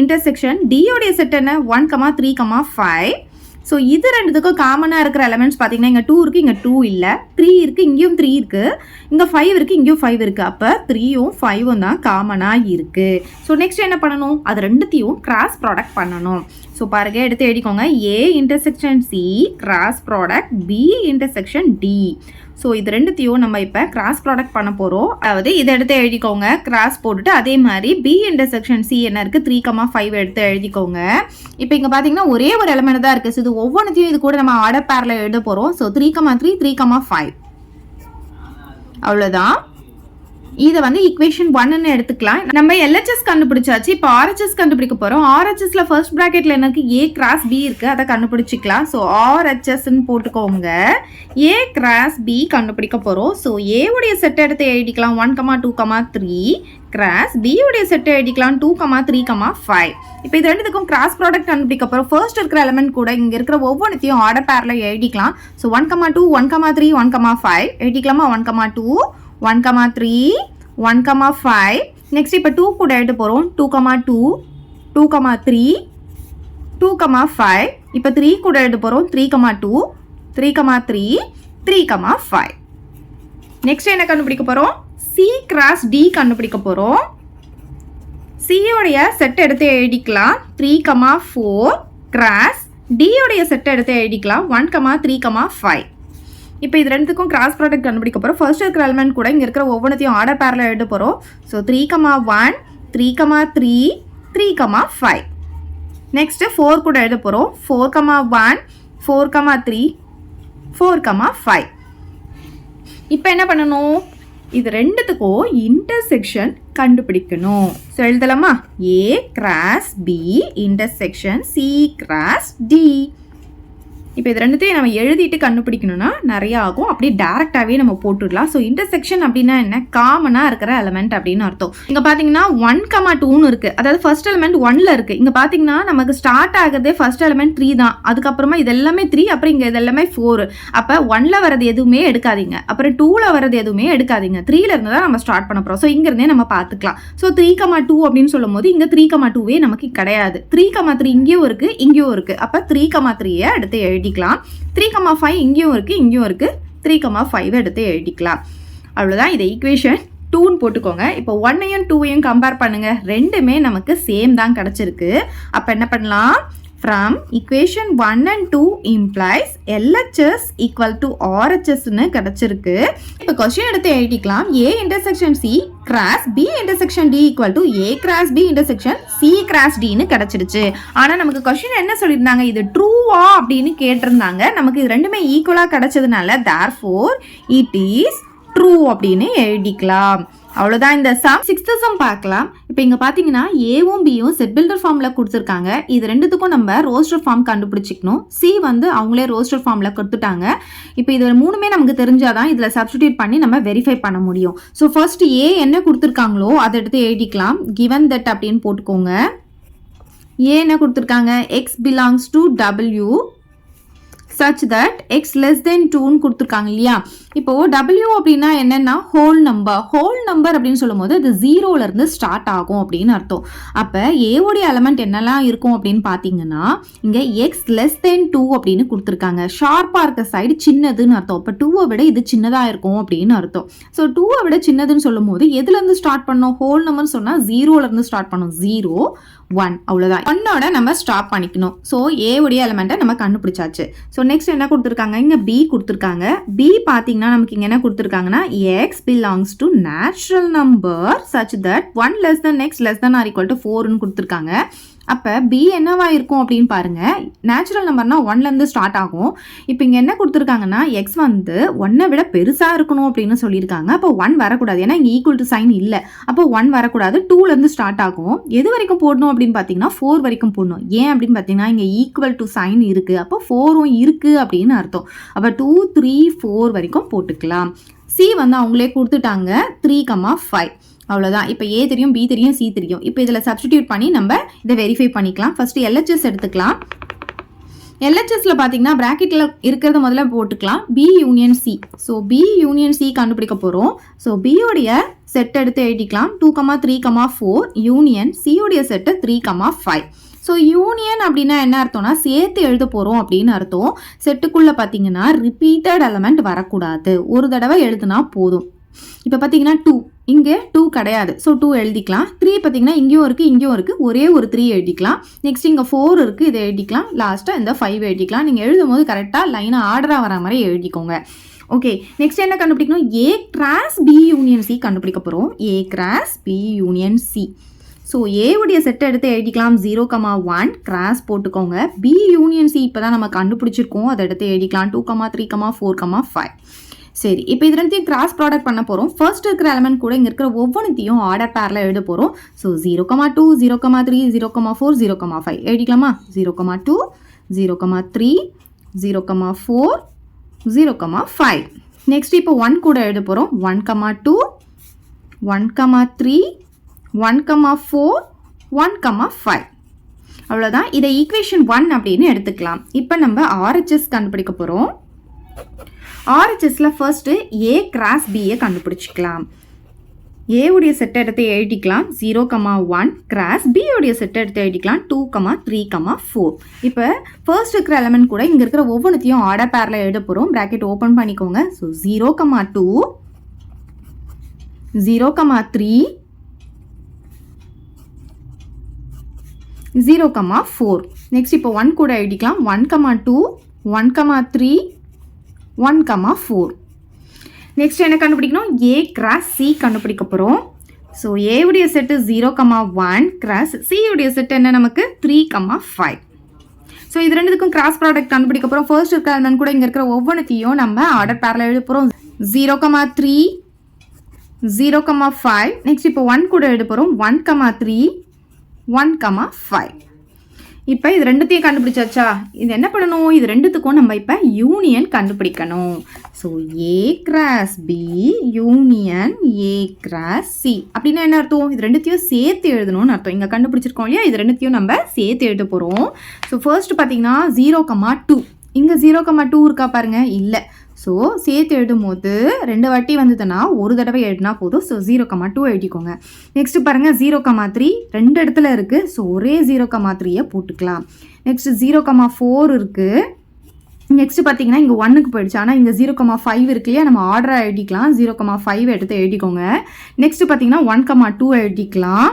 இன்டர்செக்ஷன் D உடைய செட் என்ன? 1,3,5. ஸோ இது ரெண்டுத்துக்கும் காமனாக இருக்கிற எலிமெண்ட்ஸ் பார்த்தீங்கன்னா இங்கே 2 இருக்குது, இங்கே 2 இல்லை. 3 இருக்குது, இங்கேயும் 3 இருக்குது. இங்கே 5 இருக்குது, இங்கேயும் 5 இருக்குது. அப்போ 3யும் 5ம் தான் காமனாக இருக்குது. ஸோ நெக்ஸ்ட் என்ன பண்ணணும்? அது ரெண்டுத்தையும் கிராஸ் ப்ராடக்ட் பண்ணணும். ஸோ பாருங்க, எடுத்து எழுதிக்கோங்க. A intersection C cross product B intersection D. So இது ரெண்டுத்தையும் நம்ம இப்போ கிராஸ் ப்ராடக்ட் பண்ண போகிறோம். அதாவது இதை எடுத்து எழுதிக்கோங்க, கிராஸ் போட்டுட்டு அதே மாதிரி B இன்டர்செக்ஷன் C என்ன இருக்குது? 3,5 எடுத்து எழுதிக்கோங்க. இப்போ இங்கே பார்த்தீங்கன்னா ஒரே ஒரு எலிமெண்ட் தான் இருக்குது. ஸோ இது ஒவ்வொன்றையும் இது கூட நம்ம ஆர்டர் பேரில் எழுத போகிறோம். ஸோ 3,3 3,5 அவ்வளோதான். இதை வந்து ஈக்குவேஷன் 1ன்னு எடுத்துக்கலாம். நம்ம LHS கண்டுபிடிச்சாச்சு. இப்போ RHS கண்டுபிடிக்க போகிறோம். RHSல ஃபர்ஸ்ட் ப்ராக்கெட்டில் எனக்கு A கிராஸ் B இருக்குது, அதை கண்டுபிடிச்சிக்கலாம். ஸோ RHSன்னு போட்டுக்கோங்க. A கிராஸ் B கண்டுபிடிக்க போகிறோம். ஸோ A உடைய செட் எடுத்து எழுதிக்கலாம். 1,2,3 கிராஸ் B உடைய செட் எழுதிக்கலாம். 2,3,5. இப்போ இது ரெண்டுத்துக்கும் கிராஸ் ப்ராடக்ட் கண்டுபிடிக்க போகிறோம். ஃபர்ஸ்ட் இருக்கிற எலிமெண்ட் கூட இங்கே இருக்கிற ஒவ்வொன்றையும் ஆர்டர் பேரில் எழுதிக்கலாம். ஸோ 1,2 1,3 1,5 எழுதிக்கலாமா? 1,2 1,3 1,5. நெக்ஸ்ட் இப்போ 2 கூட எழுத போகிறோம். 2,2 2,3 2,5. இப்போ 3 கூட எழுத போகிறோம். 3,2 3,3 3,5. நெக்ஸ்ட் என்ன கண்டுபிடிக்க போகிறோம்? C கிராஸ் D கண்டுபிடிக்க போகிறோம். C உடைய செட் எடுத்து எழுதிக்கலாம். 3,4 கிராஸ் D உடைய செட் எடுத்து எழுதிக்கலாம். 1,3,5. இப்போ இது ரெண்டுத்துக்கும் கிராஸ் ப்ராடக்ட் கண்டுபிடிக்க போகிறோம். ஃபர்ஸ்ட் இருக்கிற எலிமெண்ட் கூட இங்கே இருக்கிற ஒவ்வொன்றையும் ஆர்டர் பேரில் எழுத போகிறோம். ஸோ 3,1 3,3 3,5. நெக்ஸ்ட்டு 4 கூட எழுத போகிறோம். 4,1 4,3 4,5. இப்போ என்ன பண்ணணும்? இது ரெண்டுத்துக்கும் இன்டர்செக்ஷன் கண்டுபிடிக்கணும். ஸோ எழுதலாமா? A cross B intersection C cross D. இப்போ இது ரெண்டுத்தையும் நம்ம எழுதிட்டு கண்டுபிடிக்கணும்னா நிறைய ஆகும். அப்படியே டேரெக்டாகவே நம்ம போட்டுடலாம். ஸோ இன்டர்செக்ஷன் அப்படின்னா என்ன, காமனாக இருக்கிற எலமெண்ட் அப்படின்னு அர்த்தம். இங்கே பார்த்தீங்கன்னா 1,2ன்னு இருக்குது, அதாவது ஃபர்ஸ்ட் எலிமெண்ட் 1ல் இருக்குது. இங்கே பார்த்தீங்கன்னா நமக்கு ஸ்டார்ட் ஆகுது ஃபர்ஸ்ட் எலிமெண்ட் 3 தான், அதுக்கப்புறமா இது எல்லாமே 3, அப்புறம் இங்கே இது எல்லாமே 4. அப்போ 1ல் வரது எதுவுமே எடுக்காதீங்க, அப்புறம் 2ல் வரது எதுவுமே எடுக்காதீங்க, 3ல இருந்து தான் நம்ம ஸ்டார்ட் பண்ண போகிறோம். ஸோ இங்கிருந்தே நம்ம பார்த்துக்கலாம். ஸோ 3,2 அப்படின்னு சொல்லும் போது இங்கே 3,2வே நமக்கு கிடையாது. 3,3 இங்கேயும் இருக்குது இங்கேயும் இருக்குது. அப்போ 3,3யை எடுத்து எழுதிக்கலாம். 3,5 இங்கேயும் இருக்குது இங்கேயும் இருக்குது. 3,5 எடுத்து எழுதிக்கலாம். அவ்வளோதான். இதை ஈக்குவேஷன் 2ன்னு போட்டுக்கோங்க. இப்போ 1ஐயும் 2ஐயும் கம்பேர் பண்ணுங்க, ரெண்டுமே நமக்கு சேம் தான் கிடச்சிருக்கு. அப்போ என்ன பண்ணலாம், from equation 1 and 2 implies LHS equal to RHSன்னு கிடச்சிருக்கு. இப்போ கொஸ்டின் எடுத்து எழுதிக்கலாம். A intersection C cross B intersection D equal to A cross B intersection C cross Dன்னு கிடச்சிருச்சு. ஆனால் நமக்கு கொஸ்டின் என்ன சொல்லியிருந்தாங்க, இது ட்ரூவா அப்படின்னு கேட்டிருந்தாங்க. நமக்கு இது ரெண்டுமே ஈக்குவலாக கிடச்சதுனால therefore it is true அப்படின்னு எழுதிக்கலாம். அவ்வளோதான். இந்த சம் 6th சம் பார்க்கலாம். இப்போ இங்கே பார்த்தீங்கன்னா ஏவும் பியும் செட் பில்டர் ஃபார்மில் கொடுத்துருக்காங்க. இது ரெண்டுத்துக்கும் நம்ம ரோஸ்டர் ஃபார்ம் கண்டுபிடிச்சிக்கணும். சி வந்து அவங்களே ரோஸ்டர் ஃபார்மில் கொடுத்துட்டாங்க. இப்போ இது மூணுமே நமக்கு தெரிஞ்சாதான் இதில் சப்ஸ்டிடியூட் பண்ணி நம்ம வெரிஃபை பண்ண முடியும். ஸோ ஃபர்ஸ்ட் ஏ என்ன கொடுத்துருக்காங்களோ அதை எடுத்து எழுதிக்கலாம். கிவன் தட் அப்படின்னு போட்டுக்கோங்க. ஏ என்ன கொடுத்துருக்காங்க, X belongs to W such that x less than 2ன்னு கொடுத்துருக்காங்க இல்லையா. இப்போ w அப்படின்னா என்னன்னா ஹோல் நம்பர் அப்படின்னு சொல்லும் போது அது 0ல இருந்து ஸ்டார்ட் ஆகும் அப்படின்னு அர்த்தம். அப்போ ஏவோடைய எலமெண்ட் என்னெல்லாம் இருக்கும் அப்படின்னு பார்த்தீங்கன்னா இங்கே எக்ஸ் லெஸ் தென் 2 அப்படின்னு கொடுத்துருக்காங்க. ஷார்ப்பாக இருக்க சைடு சின்னதுன்னு அர்த்தம். இப்போ 2வை விட இது சின்னதாக இருக்கும் அப்படின்னு அர்த்தம். ஸோ 2வை விட சின்னதுன்னு சொல்லும் போது எதுலேருந்து ஸ்டார்ட் பண்ணோம், ஹோல் நம்பர்னு சொன்னால் 0ல இருந்து ஸ்டார்ட் பண்ணோம். 0 1 அவ்வளோதான். 1ஓட நம்ம ஸ்டாப் பண்ணிக்கணும். ஸோ ஏவுடைய எலமெண்ட்டை நம்ம கண்டுபிடிச்சாச்சு. ஸோ நெக்ஸ்ட் என்ன கொடுத்துருக்காங்க, இங்கே பி கொடுத்துருக்காங்க. பி பார்த்தீங்கன்னா நமக்கு இங்கே என்ன கொடுத்துருக்காங்கன்னா X belongs to natural number such that 1 less than x less than or equal to 4ன்னு கொடுத்துருக்காங்க. அப்போ பி என்னவா இருக்கும் அப்படின்னு பாருங்க, நேச்சுரல் நம்பர்னா 1லேருந்து ஸ்டார்ட் ஆகும். இப்போ இங்கே என்ன கொடுத்துருக்காங்கன்னா எக்ஸ் வந்து 1ஐ விட பெருசாக இருக்கணும் அப்படின்னு சொல்லியிருக்காங்க. அப்போ 1 வரக்கூடாது, ஏன்னா இங்கே ஈக்குவல் டு சைன் இல்லை. அப்போ 1 வரக்கூடாது, 2லேருந்து ஸ்டார்ட் ஆகும். எது வரைக்கும் போடணும் அப்படின்னு பார்த்தீங்கன்னா 4 வரைக்கும் போடணும். ஏன் அப்படின்னு பார்த்தீங்கன்னா இங்கே ஈக்குவல் டு சைன் இருக்குது, அப்போ 4ம் இருக்குது அப்படின்னு அர்த்தம். அப்போ 2 3 4 வரைக்கும் போட்டுக்கலாம். சி வந்து அவங்களே கொடுத்துட்டாங்க 3,5. அவ்வளோதான். இப்போ ஏ தெரியும், பி தெரியும், சி தெரியும். இப்போ இதில் சப்ஸ்டிடியூட் பண்ணி நம்ம இதை வெரிஃபை பண்ணிக்கலாம். ஃபர்ஸ்ட் எல்ஹெச்எஸ் எடுத்துக்கலாம். எல்ஹெச்எஸ்ல பார்த்தீங்கன்னா ப்ராக்கெட்டில் இருக்கிறத முதல்ல போட்டுக்கலாம். B union C. So B union C கண்டுபிடிக்க போகிறோம். ஸோ பியோடைய செட் எடுத்து எழுதிக்கலாம். 2,3,4 யூனியன் சியோடைய செட்டு 3,5. ஸோ யூனியன் அப்படின்னா என்ன அர்த்தம்னா சேர்த்து எழுத போகிறோம் அப்படின்னு அர்த்தம். செட்டுக்குள்ளே பார்த்தீங்கன்னா ரிப்பீட்டட் எலமெண்ட் வரக்கூடாது, ஒரு தடவை எழுதுனா போதும். இப்போ பார்த்தீங்கன்னா 2 இங்கே 2 கிடையாது. ஸோ 2 எழுதிக்கலாம். 3 பார்த்தீங்கன்னா இங்கேயும் இருக்குது இங்கேயும் இருக்குது, ஒரே ஒரு 3 எழுதிக்கலாம். நெக்ஸ்ட் இங்கே 4 இருக்குது, இதை எழுதிக்கலாம். லாஸ்ட்டாக இந்த 5 எழுதிக்கலாம். நீங்கள் எழுதும் போது கரெக்டாக லைனாக ஆர்டராக வர மாதிரி எழுதிக்கோங்க. ஓகே, நெக்ஸ்ட் என்ன கண்டுபிடிக்கணும், A cross B union C கண்டுபிடிக்க போகிறோம். A cross B union C. So ஏவுடைய செட்டை எடுத்து எழுதிக்கலாம். 0,1 கிராஸ் போட்டுக்கோங்க. பி யூனியன் சி இப்போ தான் நம்ம கண்டுபிடிச்சிருக்கோம், அதை எடுத்து எழுதிக்கலாம். 2,3,4,5. சரி, இப்போ இது ரெண்டுத்தையும் கிராஸ் ப்ராடக்ட் பண்ண போகிறோம். ஃபர்ஸ்ட் இருக்கிற எலமெண்ட் கூட இங்கே இருக்கிற ஒவ்வொன்றுத்தையும் ஆர்டர் பேரில் எழுத போகிறோம். ஸோ 0,2 0,3 0,4 0,5 எழுதிக்கலாமா. 0,2 0,3 0,4 0,5. நெக்ஸ்ட் இப்போ 1 கூட எழுத போகிறோம். 1,2 1,3 1,4 1,5. அவ்வளோதான். இதை ஈக்குவேஷன் 1 அப்படின்னு எடுத்துக்கலாம். இப்போ நம்ம ஆர்ஹெச்எஸ் கண்டுபிடிக்க போகிறோம். ஆர்ஹெச்எஸ்ல ஃபர்ஸ்ட் ஏ கிராஸ் பியை கண்டுபிடிச்சிக்கலாம். ஏவுடைய செட்டை எடுத்து எழுதிக்கலாம். 0,1 கிராஸ் பியோடைய செட்டை எடுத்து எழுதிக்கலாம். 2,3,4. இப்போ ஃபர்ஸ்ட் இருக்கிற எலமெண்ட் கூட இங்கே இருக்கிற ஒவ்வொன்றுத்தையும் ஆர்டர் பேரில் எழுத போகிறோம். ப்ராக்கெட் ஓப்பன் பண்ணிக்கோங்க. ஸோ 0,2 0,3 0,4. நெக்ஸ்ட் இப்போ 1 கூட எழுதிக்கலாம். 1,2 1,3 1,4. நெக்ஸ்ட் என்ன கண்டுபிடிக்கணும், ஏ கிராஸ் சி கண்டுபிடிக்க போகிறோம். ஸோ ஏவுடைய செட்டு 0,1 கிராஸ் சியுடைய செட்டு என்ன நமக்கு 3,5. ஸோ இது ரெண்டுத்துக்கும் கிராஸ் ப்ராடக்ட் கண்டுபிடிக்க போகிறோம். ஃபர்ஸ்ட் இருக்கிற எலமெண்ட் கூட இங்கே இருக்கிற ஒவ்வொன்றுத்தையும் நம்ம ஆர்டர் பேரில் எழுத போகிறோம். 0,3 0,5. நெக்ஸ்ட் இப்போ 1 கூட எழுத போகிறோம். 1,3 1,5. இப்போ இது ரெண்டுத்தையும் கண்டுபிடிச்சாச்சா? இது என்ன பண்ணணும்? இது ரெண்டுத்துக்கும் நம்ம இப்போ யூனியன் கண்டுபிடிக்கணும். So A cross B union A cross C அப்படின்னா என்ன அர்த்தம்? இது ரெண்டுத்தையும் சேர்த்து எழுதணும்னு அர்த்தம். இங்கே கண்டுபிடிச்சிருக்கோம் இல்லையா, இது ரெண்டுத்தையும் நம்ம சேர்த்து எழுத போகிறோம். ஸோ ஃபர்ஸ்ட் பார்த்தீங்கன்னா 0,2 இங்கே 0,2 இருக்கா பாருங்க, இல்லை. ஸோ சேர்த்து எழுதும் போது 2 வாட்டி வந்ததுன்னா ஒரு தடவை எழுதினா போதும். ஸோ 0,2 எழுதிக்கோங்க. நெக்ஸ்ட் பாருங்கள் 0,3 2 இடத்துல இருக்குது. ஸோ ஒரே 0,3 போட்டுக்கலாம். நெக்ஸ்ட் 0,4 இருக்குது. நெக்ஸ்ட் பார்த்தீங்கன்னா இங்கே 1க்கு போயிடுச்சு. ஆனால் இங்கே 0,5 இருக்கு இல்லையா, நம்ம ஆர்டராக எழுதிக்கலாம். 0,5 எடுத்து எழுதிக்கோங்க. நெக்ஸ்ட் பார்த்தீங்கன்னா 1,2 எழுதிக்கலாம்.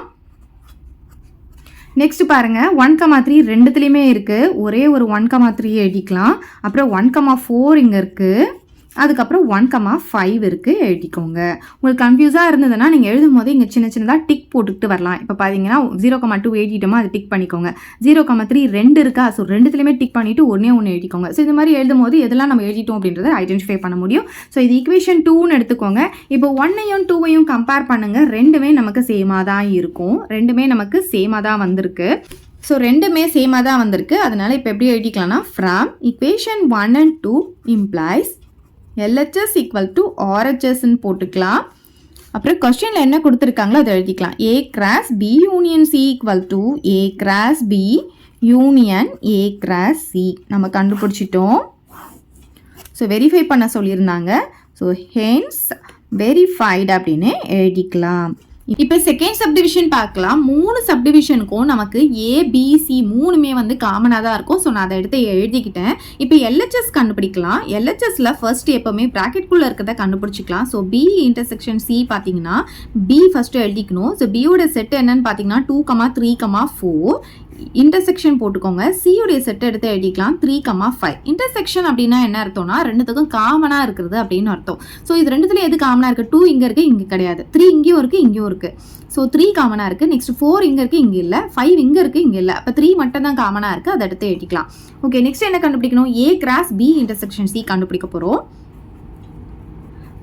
நெக்ஸ்ட் பாருங்கள் 1,3 ரெண்டுத்துலேயுமே இருக்குது. ஒரே ஒரு 1,3 எழுதிக்கலாம். அப்புறம் 1,4 இங்கே இருக்குது. அதுக்கப்புறம் 1,5 இருக்குது, எழுதிக்கோங்க. உங்களுக்கு கன்ஃபியூஸாக இருந்ததுன்னா நீங்கள் எழுதும் போது இங்கே சின்ன சின்னதாக டிக் போட்டுக்கிட்டு வரலாம். இப்போ பார்த்தீங்கன்னா 0,2 எழுதிட்டோமா, அது டிக் பண்ணிக்கோங்க. 0,3 2 இருக்கா, ஸோ ரெண்டுத்துலேயுமே டிக் பண்ணிவிட்டு ஒன்று எழுதிக்கோங்க. ஸோ இது மாதிரி எழுதும் போது எதெல்லாம் நம்ம எழுதிட்டோம் அப்படின்றத ஐடென்டிஃபை பண்ண முடியும். ஸோ இது ஈக்குவேஷன் 2ன்னு எடுத்துக்கோங்க. இப்போ 1ஐயும் 2ஐயும் கம்பேர் பண்ணுங்கள். ரெண்டுமே நமக்கு சேமாக தான் இருக்கும். ரெண்டுமே நமக்கு சேமாக தான் வந்திருக்கு. ஸோ ரெண்டுமே சேமாக தான் வந்திருக்கு. அதனால் இப்போ எப்படி எழுதிக்கலாம்னா, from equation 1 and 2 implies LHS equal to RHSன்னு போட்டுக்கலாம். அப்புறம் கொஸ்டினில் என்ன கொடுத்துருக்காங்களோ அதை எழுதிக்கலாம். A cross B union C equal to A cross B union A cross C நம்ம கண்டுபிடிச்சிட்டோம். ஸோ வெரிஃபை பண்ண சொல்லியிருந்தாங்க. ஸோ ஹென்ஸ் வெரிஃபைடு அப்படின்னு எழுதிக்கலாம். இப்போ செகண்ட் சப்டிவிஷன் பார்க்கலாம். 3 சப்டிவிஷனுக்கும் நமக்கு ஏபிசி மூணுமே வந்து காமனாக தான் இருக்கும். ஸோ நான் அதை எடுத்து எழுதிக்கிட்டேன். இப்போ எல்ஹெச்எஸ் கண்டுபிடிக்கலாம். எல்ஹெச்எஸ்ல ஃபர்ஸ்ட் எப்பவுமே ப்ராக்கெட்குள்ளே இருக்கிறத கண்டுபிடிச்சிக்கலாம். ஸோ பி இன்டர்செக்ஷன் சி பார்த்தீங்கன்னா பி ஃபர்ஸ்ட் எழுதிக்கணும். ஸோ பியோட செட் என்னன்னு பார்த்தீங்கன்னா 2,3,4 இன்டர்செக்ஷன் போட்டுக்கோங்க. சியுடைய செட் எடுத்து எழுதிக்கலாம் 3,5. இன்டர்செக்ஷன் அப்படின்னா என்ன அர்த்தம்னா ரெண்டுத்துக்கும் காமனாக இருக்கிறது அப்படின்னு அர்த்தம். ஸோ இது ரெண்டுத்துல எது காமனாக இருக்குது? 2 இங்கே இருக்குது, இங்கே கிடையாது. 3 இங்கேயும் இருக்குது, இங்கேயும் இருக்குது. ஸோ 3 காமனாக இருக்குது. நெக்ஸ்ட் 4 இங்கே இருக்குது, இங்கே இல்லை. 5 இங்கே இருக்குது, இங்கே இல்லை. அப்போ 3 மட்டும் தான் காமனாக இருக்குது, அதை எடுத்து எழுதிக்கலாம். ஓகே, நெக்ஸ்ட் என்ன கண்டுபிடிக்கணும்? A cross B intersection C கண்டுபிடிக்க போகிறோம்.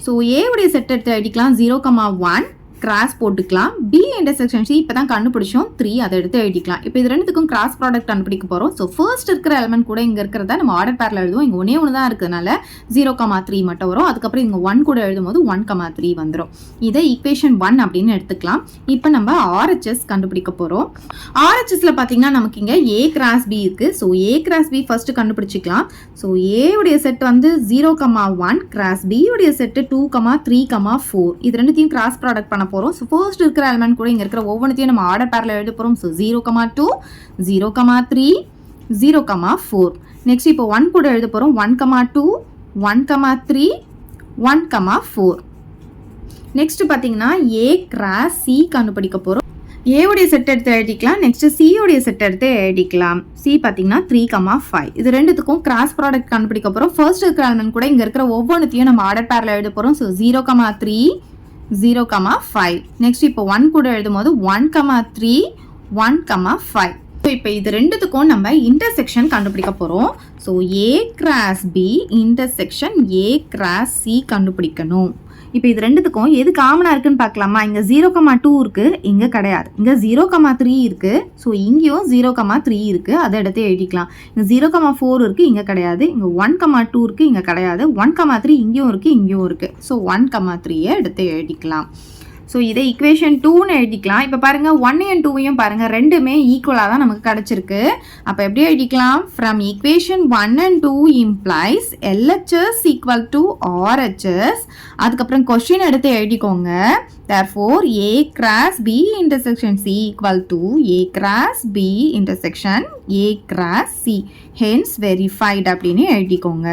ஸோ ஏவுடைய செட் எடுத்து எழுதிக்கலாம் 0,1 கிராஸ் போட்டுக்கலாம். பி இன்டர்செக்ஷன் சி இப்போ தான் கண்டுபிடிச்சோம் 3, அதை எடுத்து எழுதிக்கலாம். இப்போ இது ரெண்டுத்துக்கும் கிராஸ் ப்ராடக்ட் கண்டுபிடிக்க போகிறோம். ஸோ ஃபர்ஸ்ட் இருக்கிற எலிமெண்ட் கூட இங்கே இருக்கிறத நம்ம ஆர்டர் பேரில் எழுதுவோம். இங்கே ஒன்று தான் இருக்கிறதுனால 0,3 மட்டும் வரும். அதுக்கப்புறம் இங்கே 1 கூட எழுதும் போது 1,3 வந்துடும். இதை ஈக்குவேஷன் 1 அப்படின்னு எடுத்துக்கலாம். இப்போ நம்ம ஆர்ஹெச்எஸ் கண்டுபிடிக்க போகிறோம். ஆர்ஹெச்எஸ்ல பார்த்தீங்கன்னா நமக்கு இங்கே ஏ கிராஸ் பி இருக்குது. So A cross B first கண்டுபிடிச்சிக்கலாம். ஸோ ஏவுடைய செட் வந்து 0,1 கிராஸ் பி உடைய செட்டு 2,3,4 இது ரெண்டுத்தையும் கிராஸ் ப்ராடக்ட் பண்ண போகிறோம். ஸோ ஃபர்ஸ்ட் இருக்கிற எலிமெண்ட் கூட இங்கே இருக்கிற ஒவ்வொன்றையும் நம்ம ஆர்டர் பேரில் எழுத போகிறோம். ஸோ 0,2 0,3 0,4. நெக்ஸ்ட் இப்போ 1 கூட எழுத போகிறோம். 1,2 1,3 1,4. நெக்ஸ்ட் பார்த்தீங்கன்னா ஏ கிராஸ் சி கண்டுபிடிக்க போகிறோம். ஏவுடைய செட் எடுத்து எழுதிக்கலாம். நெக்ஸ்ட் சியோடைய செட் எடுத்து எழுதிக்கலாம். சி பார்த்தீங்கன்னா 3,5. இது ரெண்டுத்துக்கும் கிராஸ் ப்ராடக்ட் கண்டுபிடிக்க போகிறோம். ஃபர்ஸ்ட் இருக்கிற எலிமெண்ட் கூட இங்கே இருக்கிற ஒவ்வொன்றையும் நம்ம ஆர்டர் பேரில் எழுத போகிறோம். ஸோ 0,3 0,5. நெக்ஸ்ட் இப்போ 1 கூட எழுதும் போது 1,3 1,5. இப்போ இது ரெண்டுத்துக்கும் நம்ம இன்டர்செக்ஷன் கண்டுபிடிக்க போகிறோம். So A cross B intersection A cross C கண்டுபிடிக்கணும். இப்போ இது ரெண்டுத்துக்கும் எது காமனாக இருக்குன்னு பார்க்கலாமா? இங்கே 0,2 இருக்குது, இங்கே கிடையாது. இங்கே 0,3 இருக்குது. ஸோ இங்கேயும் 0,3 இருக்குது, அதை எடுத்து எழுதிக்கலாம். இங்கே 0,4 இருக்குது, இங்கே கிடையாது. இங்கே 1,2 இருக்குது, இங்கே கிடையாது. 1,3 இங்கேயும் இருக்குது, இங்கேயும் இருக்குது. ஸோ 1,3 எடுத்து எழுதிக்கலாம். ஸோ இதை ஈக்குவேஷன் 2ன்னு எழுதிக்கலாம். இப்போ பாருங்கள் 1 and 2ஐயும் பாருங்கள் ரெண்டுமே ஈக்குவலாக தான் நமக்கு கிடச்சிருக்கு. அப்போ எப்படி எழுதிக்கலாம்? From equation 1 and 2 implies LHS equal to RHS. அதுக்கப்புறம் கொஸ்டின் எடுத்து எழுதிக்கோங்க. therefore A cross B intersection C equal to A cross B intersection A cross C. hence verified அப்படின்னு எழுதிக்கோங்க.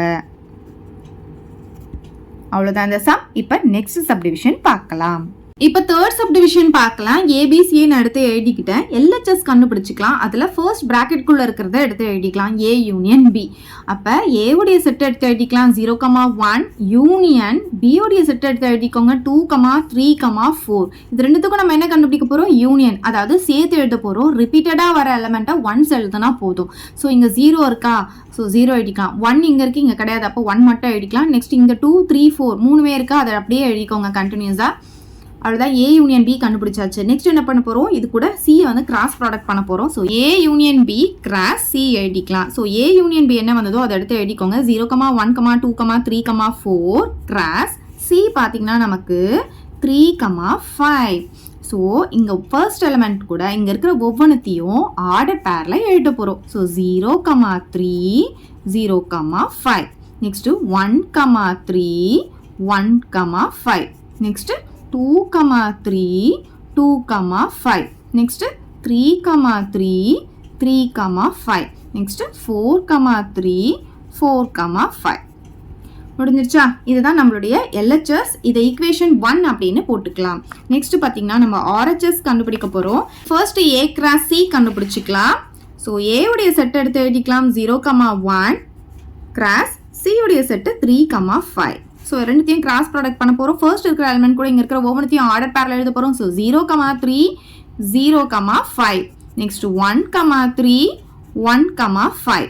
அவ்வளோதான் இந்த சம். இப்போ நெக்ஸ்ட் சப்டிவிஷன் பார்க்கலாம். இப்போ தேர்ட் சப்டிவிஷன் பார்க்கலாம். ஏபிசின்னு எடுத்து எழுதிக்கிட்டேன். எல்ஹெச்எஸ் கண்டுபிடிச்சிக்கலாம். அதில் ஃபர்ஸ்ட் ப்ராக்கெட்குள்ளே இருக்கிறத எடுத்து எழுதிக்கலாம். A union B. அப்போ ஏவுடைய செட் எடுத்து எழுதிக்கலாம் 0,1 யூனியன் பியோடைய செட் எடுத்து எழுதிக்கோங்க 2,3,4. இது ரெண்டுத்துக்கும் நம்ம என்ன கண்டுபிடிக்க போகிறோம்? யூனியன், அதாவது சேர்த்து எழுத போகிறோம். ரிப்பீட்டடாக வர எலமெண்ட்டை ஒன்ஸ் எழுதுனா போதும். ஸோ இங்கே 0 இருக்கா, ஸோ 0 எழுதிக்கலாம். 1 இங்கே இருக்குது, இங்கே கிடையாது. அப்போ 1 மட்டும் எழுதிக்கலாம். நெக்ஸ்ட் இங்கே 2 3 4 மூணுமே இருக்கா, அதை அப்படியே எழுதிக்கோங்க கண்டினியூஸாக. அவ்வளோதான், A யூனியன் B கண்டுபிடிச்சாச்சு. நெக்ஸ்ட் என்ன பண்ண போகிறோம், இது கூட C வந்து கிராஸ் ப்ராடக்ட் பண்ண போகிறோம். So A union B cross C எழுதிக்கலாம். ஸோ A யூனியன் B என்ன வந்ததோ அதை எடுத்து எழுதிக்கோங்க. 0,1, 2, 3, 4 கிராஸ் C பார்த்தீங்கன்னா நமக்கு 3,5. ஸோ இங்கே ஃபர்ஸ்ட் எலிமெண்ட் கூட இங்கே இருக்கிற ஒவ்வொன்றுத்தையும் ஆர்டர் பேரில் எழுத போகிறோம். So 0,3, 0,5. Next 1,3, 1,5. Next 2,3, 2,5. Next 3,3, 3,5. Next 4,3, 4,5. முடிஞ்சிருச்சா? இதுதான் நம்மளுடைய LHS. இதை ஈக்குவேஷன் 1 அப்படின்னு போட்டுக்கலாம். நெக்ஸ்ட் பார்த்தீங்கன்னா நம்ம RHS கண்டுபிடிக்க போகிறோம். ஃபர்ஸ்ட் A கிராஸ் C கண்டுபிடிச்சிக்கலாம். ஸோ A உடைய செட் எடுத்து எழுதிக்கலாம். 0,1 கிராஸ் C உடைய செட்டு 3,5. ஸோ ரெண்டுத்தையும் கிராஸ் ப்ராடக்ட் பண்ண போகிறோம். ஃபர்ஸ்ட் இருக்கிற எலிமெண்ட் கூட இங்கே இருக்கிற ஒவ்வொன்றையும் ஆர்டர் பேரில் எழுத போகிறோம். ஸோ 0,3, 0,5. நெக்ஸ்ட் 1,3, 1,5.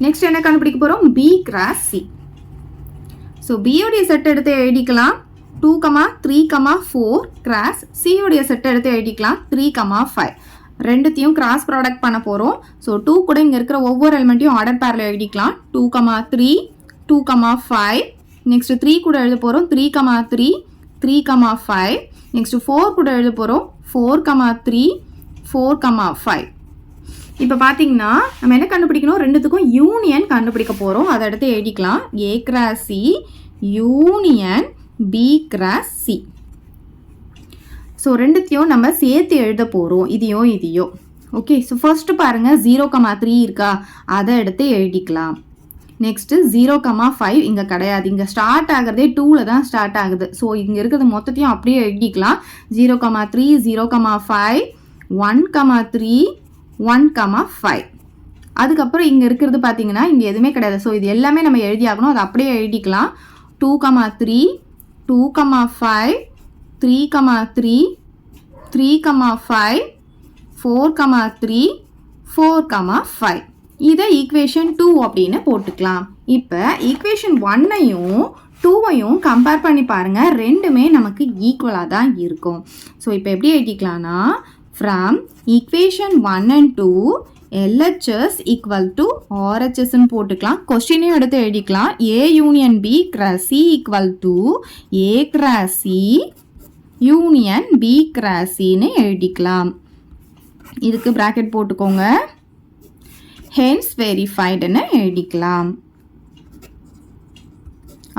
நெக்ஸ்ட் என்ன கண்டுபிடிக்க போகிறோம், B cross C. So B உடைய செட் எடுத்து எழுதிக்கலாம். 2,3, 4 கிராஸ் C உடைய செட் எடுத்து எழுதிக்கலாம். 3,5. ரெண்டுத்தையும் கிராஸ் ப்ராடக்ட் பண்ண போகிறோம். ஸோ 2 கூட இங்கே இருக்கிற ஒவ்வொரு எலிமெண்ட்டையும் ஆர்டர் பேரில் எழுதிக்கலாம். 2,3, 2,5. நெக்ஸ்ட் 3 கூட எழுத போகிறோம். 3,3, 3,5. நெக்ஸ்ட் 4 கூட எழுத போகிறோம். 4,3, 4,5. இப்போ பார்த்தீங்கன்னா நம்ம என்ன கண்டுபிடிக்கணும், ரெண்டுத்துக்கும் யூனியன் கண்டுபிடிக்க போகிறோம். அதை எடுத்து எழுதிக்கலாம். A cross C union B cross C. So ரெண்டுத்தையும் நம்ம சேர்த்து எழுத போகிறோம், இதையும் இதையும். ஓகே, ஸோ ஃபர்ஸ்ட்டு பாருங்கள் 0,3 இருக்கா, அதை எடுத்து எழுதிக்கலாம். நெக்ஸ்ட்டு 0,5 இங்கே கிடையாது, இங்கே ஸ்டார்ட் ஆகிறதே 2ல் தான் ஸ்டார்ட் ஆகுது. ஸோ இங்கே இருக்கிறது மொத்தத்தையும் அப்படியே எழுதிக்கலாம். 0,3, 0,5, 1,3, 1,5. அதுக்கப்புறம் இங்கே இருக்கிறது பார்த்தீங்கன்னா இங்கே எதுவுமே கிடையாது. ஸோ இது எல்லாமே நம்ம எழுதி ஆகணும், அதை அப்படியே எழுதிக்கலாம். 2,3, 2,5, 3,3, 3,5, 4,3, 4,5. இதை ஈக்குவேஷன் 2 அப்படின்னு போட்டுக்கலாம். இப்போ ஈக்குவேஷன் 1ஐயும் 2ஐயும் கம்பேர் பண்ணி பாருங்கள், ரெண்டுமே நமக்கு ஈக்குவலாக தான் இருக்கும். ஸோ இப்போ எப்படி எழுதிக்கலாம்னா, from equation 1 and 2 LHS equal to RHSன்னு போட்டுக்கலாம். கொஸ்டினையும் எடுத்து எழுதிக்கலாம். A union B cross C equal to A cross C union B cross Cன்னு எழுதிக்கலாம். இதுக்கு பிராக்கெட் போட்டுக்கோங்க. ஹென்ஸ் வெரிஃபைடுன்னு எழுதிக்கலாம்.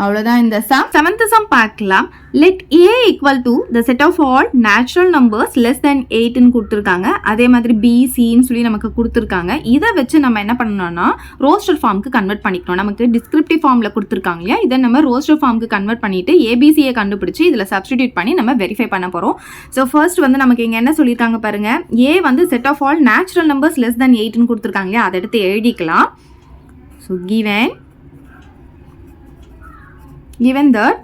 அவ்வளோதான் இந்த சம். செவன்த் சம் பார்க்கலாம். Let A equal to the set of all natural numbers less than 8ன்னு கொடுத்துருக்காங்க. அதே மாதிரி B, Cன்னு சொல்லி நமக்கு கொடுத்துருக்காங்க. இதை வச்சு நம்ம என்ன பண்ணணும்னா ரோஸ்டர் ஃபார்முக்கு கன்வெர்ட் பண்ணிக்கணும். நமக்கு டிஸ்கிரிப்டிவ் ஃபார்மில் கொடுத்துருக்காங்க இல்லையா, இதை நம்ம ரோஸ்டர் ஃபார்முக்கு கன்வெர்ட் பண்ணிட்டு ABCயை கண்டுபிடிச்சி இதில் சப்ஸ்டிடியூட் பண்ணி நம்ம வெரிஃபை பண்ண போகிறோம். ஸோ ஃபர்ஸ்ட் வந்து நமக்கு இங்கே என்ன சொல்லியிருக்காங்க பாருங்க, A வந்து set of all natural numbers less than 8ன்னு கொடுத்துருக்காங்க இல்லையா, அதை எடுத்து எழுதிக்கலாம். So given that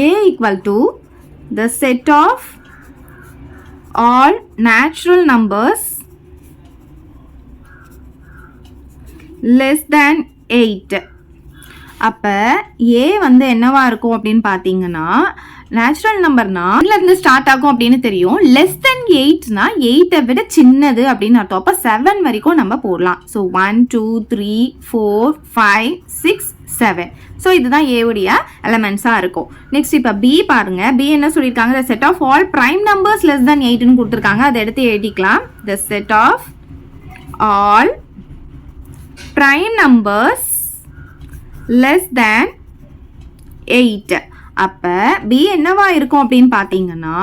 A equal to the set of all natural numbers less than 8. அப்போ A வந்து என்னவா இருக்கும் அப்படின்னு பார்த்தீங்கன்னா, நேச்சுரல் நம்பர்னா இருந்து ஸ்டார்ட் ஆகும் அப்படின்னு தெரியும். லெஸ் தென் 8னா 8ஐ விட சின்னது அப்படின்னு அர்த்தம். அப்போ 7 வரைக்கும் நம்ம போடலாம். ஸோ 1, 2, 3, 4, 5, 6, 7. ஸோ இதுதான் ஏவுடைய எலமெண்ட்ஸாக இருக்கும். நெக்ஸ்ட் இப்போ B பாருங்க. B என்ன சொல்லியிருக்காங்க, the set of all prime numbers less than 8ன்னு கொடுத்துருக்காங்க. அதை எடுத்து எழுதிக்கலாம். The set of all prime numbers less than 8. அப்போ B என்னவா இருக்கும் அப்படின்னு பார்த்தீங்கன்னா,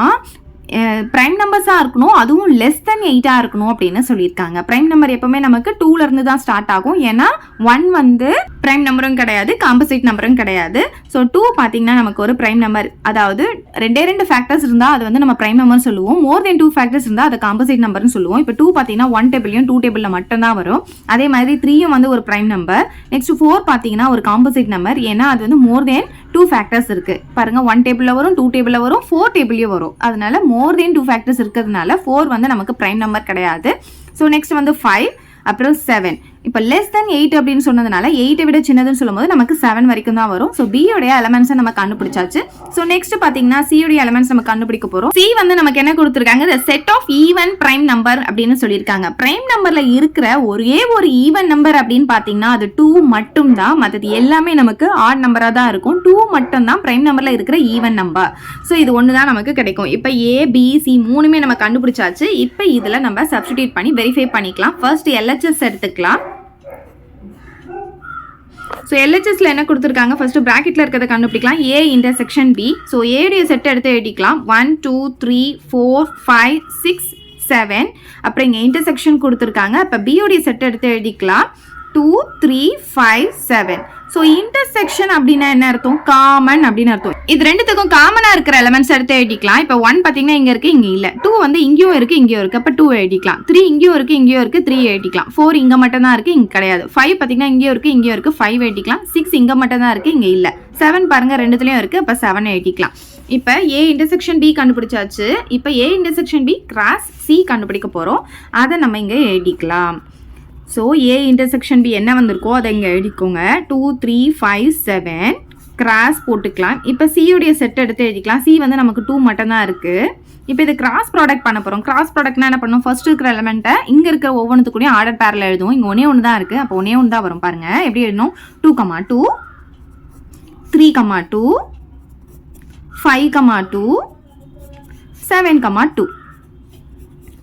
ப்ரைம் நம்பர்ஸாக இருக்கணும், அதுவும் லெஸ் தென் 8ஆக இருக்கணும் அப்படின்னு சொல்லியிருக்காங்க. ப்ரைம் நம்பர் எப்பவுமே நமக்கு 2லேருந்து தான் ஸ்டார்ட் ஆகும். ஏன்னா 1 வந்து ப்ரைம் நம்பரும் கிடையாது, காம்பசிட் நம்பரும் கிடையாது. ஸோ 2 பார்த்தீங்கன்னா நமக்கு ஒரு ப்ரைம் நம்பர், அதாவது 2 ஃபேக்டர்ஸ் இருந்தால் அது வந்து நம்ம ப்ரைம் நம்பர்னு சொல்லுவோம். மோர் தென் 2 ஃபேக்டர்ஸ் இருந்தால் அதை காம்பசிட் நம்பர்னு சொல்லுவோம். இப்போ 2 பார்த்தீங்கன்னா 1 டேபிளையும் 2 டேபிளில் மட்டும்தான் வரும். அதே மாதிரி 3யும் வந்து ஒரு ப்ரைம் நம்பர். நெக்ஸ்ட் 4 பார்த்தீங்கன்னா ஒரு காம்பசிட் நம்பர், ஏன்னா அது வந்து மோர் தென் 2 ஃபேக்டர்ஸ் இருக்குது. பாருங்க, 1 டேபிளில் வரும், 2 டேபிளில் வரும், 4 டேபிளையும் வரும். அதனால மோர் தென் 2 ஃபேக்டர்ஸ் இருக்கிறதுனால 4 வந்து நமக்கு ப்ரைம் நம்பர் கிடையாது. ஸோ நெக்ஸ்ட் வந்து 5, அப்புறம் 7. இப்போ லெஸ் தென் 8 அப்படின்னு சொன்னதுனால 8 விட சின்னதுன்னு சொல்லும்போது நமக்கு 7 வரைக்கும் தான் வரும். ஸோ B உடைய எலமெண்ட்ஸை நம்ம கண்டுபிடிச்சாச்சு. ஸோ நெக்ஸ்ட் பார்த்தீங்கன்னா C உடைய எலமெண்ட்ஸ் நம்ம கண்டுபிடிக்க போகிறோம். C வந்து நமக்கு என்ன கொடுத்துருக்காங்க, the set of even prime number அப்படின்னு சொல்லியிருக்காங்க. பிரைம் நம்பர்ல இருக்கிற ஒரே ஒரு ஈவன் நம்பர் அப்படின்னு பார்த்தீங்கன்னா அது 2 மட்டும் தான். மற்றது எல்லாமே நமக்கு ஆட் நம்பரா தான் இருக்கும். 2 மட்டும் தான் பிரைம் நம்பர்ல இருக்கிற ஈவன் நம்பர். ஸோ இது ஒன்று தான் நமக்கு கிடைக்கும். இப்போ A B C மூணுமே நம்ம கண்டுபிடிச்சாச்சு. இப்போ இதில் நம்ம சப்ஸ்டிடியூட் பண்ணி வெரிஃபை பண்ணிக்கலாம். ஃபர்ஸ்ட் LHS எடுத்துக்கலாம். ஸோ எல்ஹெச்எஸ்ல என்ன கொடுத்துருக்காங்க, ஃபர்ஸ்ட் ப்ராக்கெட்ல இருக்கிறத கண்டுபிடிக்கலாம். A intersection B. ஸோ ஏடைய செட் எடுத்து எழுதிக்கலாம். 1 2 3 4 5 6 7. அப்புறம் இங்கே இன்டர்செக்ஷன் கொடுத்துருக்காங்க. அப்போ B உடைய செட் எடுத்து எழுதிக்கலாம். 2 3 5 7. ஸோ இன்டர்செக்ஷன் அப்படின்னா என்ன அர்த்தம், காமன் அப்படின்னு அர்த்தம். இது ரெண்டுத்துக்கும் காமனா இருக்கிற எலமெண்ட்ஸ் எடுத்து எழுதிக்கலாம். இப்போ 1 பார்த்தீங்கன்னா இங்க இருக்கு, இங்க இல்ல. 2 வந்து இங்கேயும் இருக்கு, இங்கேயும் இருக்கு. அப்போ 2 எழுதிக்கலாம். 3 இங்கேயும் இருக்கு, இங்கேயும் இருக்கு, 3 எழுதிக்கலாம். 4 இங்க மட்டும் தான் இருக்கு, இங்க கிடையாது. 5 பார்த்தீங்கன்னா இங்கேயும் இருக்கு, இங்கேயும் இருக்கு, 5 எழுதிக்கலாம். 6 இங்க மட்டும் தான் இருக்கு, இங்க இல்ல. 7 பாருங்க ரெண்டுத்துலயும் இருக்கு, அப்போ 7 எழுதிக்கலாம். இப்போ A இன்டர்செக்ஷன் B கண்டுபிடிச்சாச்சு. இப்போ A intersection B cross C கண்டுபிடிக்க போறோம். அதை நம்ம இங்க எழுதிக்கலாம். ஸோ A இன்டர்செக்ஷன் B என்ன வந்திருக்கோ அதை இங்கே எழுதிக்கோங்க. 2 3 5 7 கிராஸ் போட்டுக்கலாம். இப்போ C உடைய செட் எடுத்து எழுதிக்கலாம். C வந்து நமக்கு 2 மட்டும் தான் இருக்குது. இப்போ இது கிராஸ் ப்ராடக்ட் பண்ண போகிறோம். கிராஸ் ப்ராடக்ட்னா என்ன பண்ணணும், ஃபர்ஸ்ட் இருக்கிற எலமெண்ட்டை இங்கே இருக்கிற ஒவ்வொன்றுத்துக்கூடயும் ஆர்டர் பேரில் எழுதுவோம். இங்கே ஒன்றே ஒன்று தான் இருக்குது, அப்போ ஒன்றே ஒன்று தான் வரும். பாருங்கள் எப்படி எழுதணும், 2 2 3 2 5 2 7 2.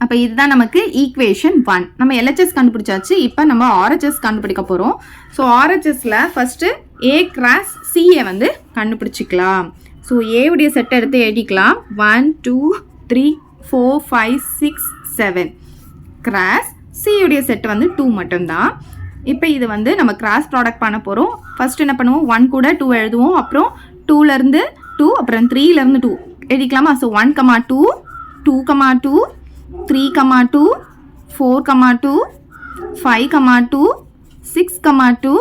அப்போ இதுதான் நமக்கு ஈக்குவேஷன் 1. நம்ம எல்ஹெச்எஸ் கண்டுபிடிச்சாச்சு. இப்போ நம்ம ஆர்ஹெச்எஸ் கண்டுபிடிக்க போகிறோம். ஸோ ஆர்ஹெச்எஸில் ஃபஸ்ட்டு A கிராஸ் Cயை வந்து கண்டுபிடிச்சிக்கலாம். ஸோ ஏவுடைய செட் எடுத்து எழுதிக்கலாம். 1 2 3 4 5 6 7 கிராஸ் Cயுடைய செட் வந்து 2 மட்டும்தான். இப்போ இது வந்து நம்ம கிராஸ் ப்ராடக்ட் பண்ண போகிறோம். ஃபர்ஸ்ட் என்ன பண்ணுவோம், 1 கூட 2 எழுதுவோம். அப்புறம் 2லேருந்து 2, அப்புறம் 3லேருந்து 2 எழுதிக்கலாமா. ஸோ 1 2 2 2 3 2 4 2 5 2 6 2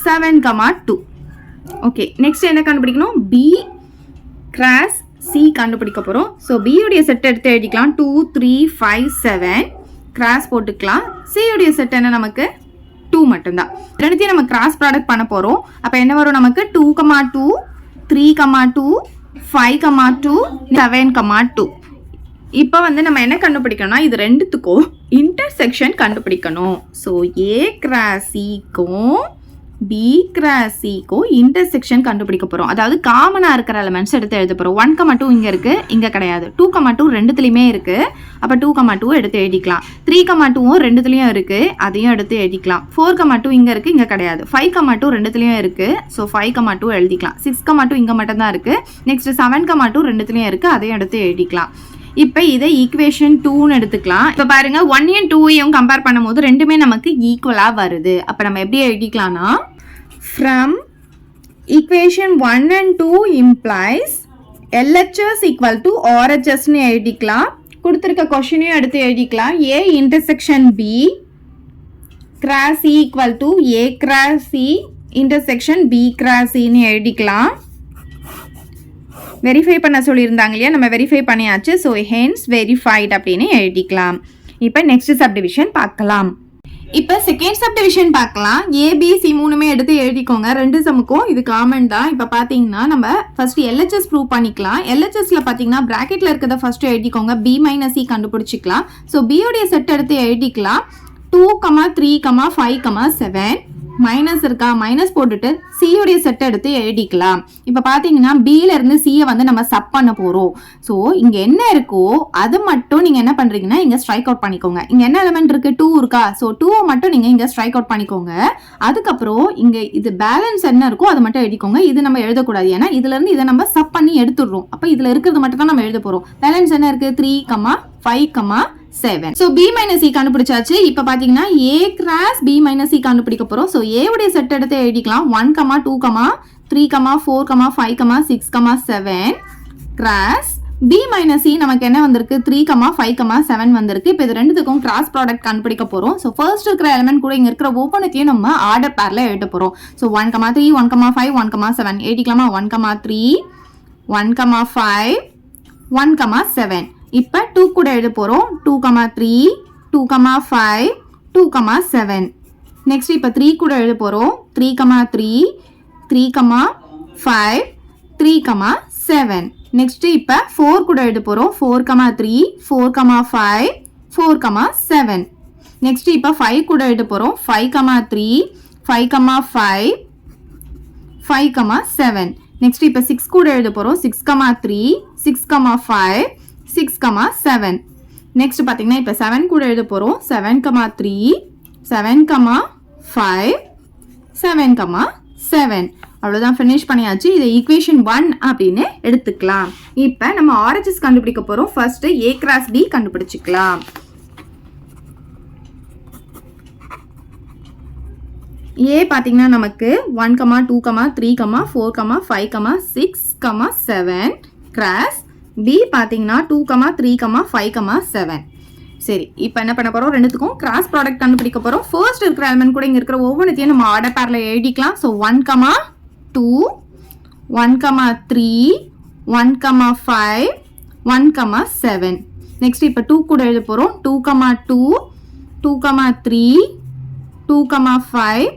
7 2. ஓகே, நெக்ஸ்ட் என்ன கண்டுபிடிக்கணும், B கிராஸ் C கண்டுபிடிக்க போகிறோம். ஸோ B உடைய செட் எடுத்து எழுதிக்கலாம். 2 3 5 7 கிராஸ் போட்டுக்கலாம். C உடைய செட் என்ன நமக்கு 2 மட்டும்தான். ரெண்டுத்தையும் நம்ம கிராஸ் ப்ராடக்ட் பண்ண போகிறோம். அப்போ என்ன வரும் நமக்கு, 2 2 3 2 5 2 7 2. இப்போ வந்து நம்ம என்ன கண்டுபிடிக்கணும்னா, இது ரெண்டுத்துக்கும் இன்டர்செக்ஷன் கண்டுபிடிக்கணும். ஸோ A கிராஸ் Cக்கும் B கிராஸ் Cக்கும் இன்டர்செக்ஷன் கண்டுபிடிக்க போகிறோம். அதாவது காமனாக இருக்கிற எலமெண்ட்ஸ் எடுத்து எழுத போகிறோம். 1 2 இங்கே இருக்குது, இங்கே கிடையாது. 2 2 ரெண்டுத்துலையுமே இருக்குது, அப்போ 2 2 எடுத்து எழுதிக்கலாம். 3 2வும் ரெண்டுத்துலையும் இருக்குது, அதையும் எடுத்து எழுதிக்கலாம். 4 2 இங்கே இருக்குது, இங்கே கிடையாது. 5 2 ரெண்டுத்துலையும் இருக்குது, ஸோ 5 2 எழுதிக்கலாம். 6 2 இங்கே மட்டும்தான் இருக்குது. நெக்ஸ்ட் 7 2 ரெண்டுத்துலையும் இருக்குது, அதையும் எடுத்து எழுதிக்கலாம். இப்போ இதை ஈக்குவேஷன் 2ன்னு எடுத்துக்கலாம். இப்போ பாருங்க 1 and 2 கம்பேர் பண்ணும்போது ரெண்டுமே நமக்கு ஈக்குவலாக வருது. அப்போ நம்ம எப்படி எழுதிக்கலாம்னா, from equation 1 and 2 implies LHS equal to RHSன்னு எழுதிக்கலாம். கொடுத்துருக்க கொஷினையும் எடுத்து எழுதிக்கலாம். A intersection B cross C equal to A cross C intersection B cross Cன்னு எழுதிக்கலாம். வெரிஃபை பண்ண சொல்லியிருந்தாங்க இல்லையா, நம்ம வெரிஃபை பண்ணியாச்சு. ஸோ ஹென்ஸ் வெரிஃபைட் அப்படின்னு எழுதிக்கலாம். இப்போ நெக்ஸ்ட் சப்டிவிஷன் பார்க்கலாம். இப்போ செகண்ட் சப்டிவிஷன் பார்க்கலாம். ABC மூணுமே எடுத்து எழுதிக்கோங்க. ரெண்டு சமுக்கும் இது காமன் தான். இப்போ பார்த்தீங்கன்னா நம்ம ஃபர்ஸ்ட் LHS ப்ரூவ் பண்ணிக்கலாம். LHSல பார்த்தீங்கன்னா ப்ராக்கெட்ல இருக்கிறத ஃபர்ஸ்ட் எழுதிக்கோங்க. B - C கண்டுபிடிச்சிக்கலாம். ஸோ B உடைய செட் எடுத்து எழுதிக்கலாம். 2 3 5 7 மைனஸ் இருக்கா, மைனஸ் போட்டுட்டு C உடைய செட் எடுத்து எழுதிக்கலாம். இப்போ பார்த்தீங்கன்னா Bல இருந்து Cயை வந்து நம்ம சப் பண்ண போகிறோம். ஸோ இங்கே என்ன இருக்கோ அது மட்டும் நீங்கள் என்ன பண்ணுறீங்கன்னா இங்கே ஸ்ட்ரைக் அவுட் பண்ணிக்கோங்க. இங்கே என்ன எலிமெண்ட் இருக்குது, 2 இருக்கா. ஸோ 2 மட்டும் நீங்கள் இங்கே ஸ்ட்ரைக் அவுட் பண்ணிக்கோங்க. அதுக்கப்புறம் இங்கே இது பேலன்ஸ் என்ன இருக்கோ அதை மட்டும் எழுதிக்கோங்க. இது நம்ம எழுதக்கூடாது, ஏன்னா இதுலேருந்து இதை நம்ம சப் பண்ணி எடுத்துடுறோம். அப்போ இதில் இருக்கிறது மட்டும் தான் நம்ம எழுத போகிறோம். பேலன்ஸ் என்ன இருக்குது, 3 5 7. So B - C கண்டுபிடிச்சாச்சு. இப்போ பார்த்தீங்கன்னா A கிராஸ் B - C கண்டுபிடிக்க போகிறோம். ஸோ A உடைய செட் எடுத்து எழுதிக்கலாம். 1 2 3 4 5 6 7 கிராஸ் B - C நமக்கு என்ன வந்திருக்கு, 3 5 7 வந்திருக்கு. இப்போ இது ரெண்டுத்துக்கும் கிராஸ் ப்ராடக்ட் கண்டுபிடிக்க போகிறோம். ஸோ ஃபர்ஸ்ட் இருக்கிற எலிமெண்ட் கூட இங்கே இருக்கிற ஒவ்வொன்றுத்தையும் நம்ம ஆர்டர் பேரில் எழுத போகிறோம். ஸோ 1 3 1 5 1 7 எழுதிக்கலாமா. 1 3 1 5 1 7. இப்போ 2 கூட எழுத போகிறோம். 2 3 2 5 2,7. நெக்ஸ்ட் இப்போ 3 கூட எழுத போகிறோம். 3,3, 3,5, 3,7. நெக்ஸ்ட் இப்போ 4 கூட எழுத போகிறோம். 4,3, 4,5, 4,7. நெக்ஸ்ட் இப்போ 5 கூட எழுத போகிறோம். 5,3, 5,5, 5,7. நெக்ஸ்ட் இப்போ 6 கூட எழுத போகிறோம். 6,3, 6,5, 6,7. நெக்ஸ்ட் பார்த்தீங்கன்னா இப்போ 7 கூட எழுத போகிறோம். 7,3, 7,5, 7,7. அவ்வளோதான், ஃபினிஷ் பண்ணியாச்சு. இதை ஈக்குவேஷன் 1 அப்படின்னு எடுத்துக்கலாம். இப்போ நம்ம ஆர்ஹெச்எஸ் கண்டுபிடிக்க போகிறோம். First A cross B கண்டுபிடிச்சிக்கலாம். A பார்த்தீங்கன்னா நமக்கு 1, 2, 3, 4, 5, 6, 7. கிராஸ் B பார்த்தீங்கன்னா 2, 3, 5, 7. சரி, இப்போ என்ன பண்ண போகிறோம்? ரெண்டுத்துக்கும் கிராஸ் ப்ராடக்ட் கண்டுபிடிக்க போகிறோம். ஃபர்ஸ்ட் இருக்கிற எலிமெண்ட் கூட இங்கே இருக்கிற ஒவ்வொன்றுத்தையும் நம்ம ஆர்டர் பேரில் எழுதிக்கலாம். ஸோ 1, 2, 1, 3, 1, 5, 1, 7. நெக்ஸ்ட் இப்போ 2 கூட எழுத போகிறோம். 2, 2, 2, 3, 2, 5,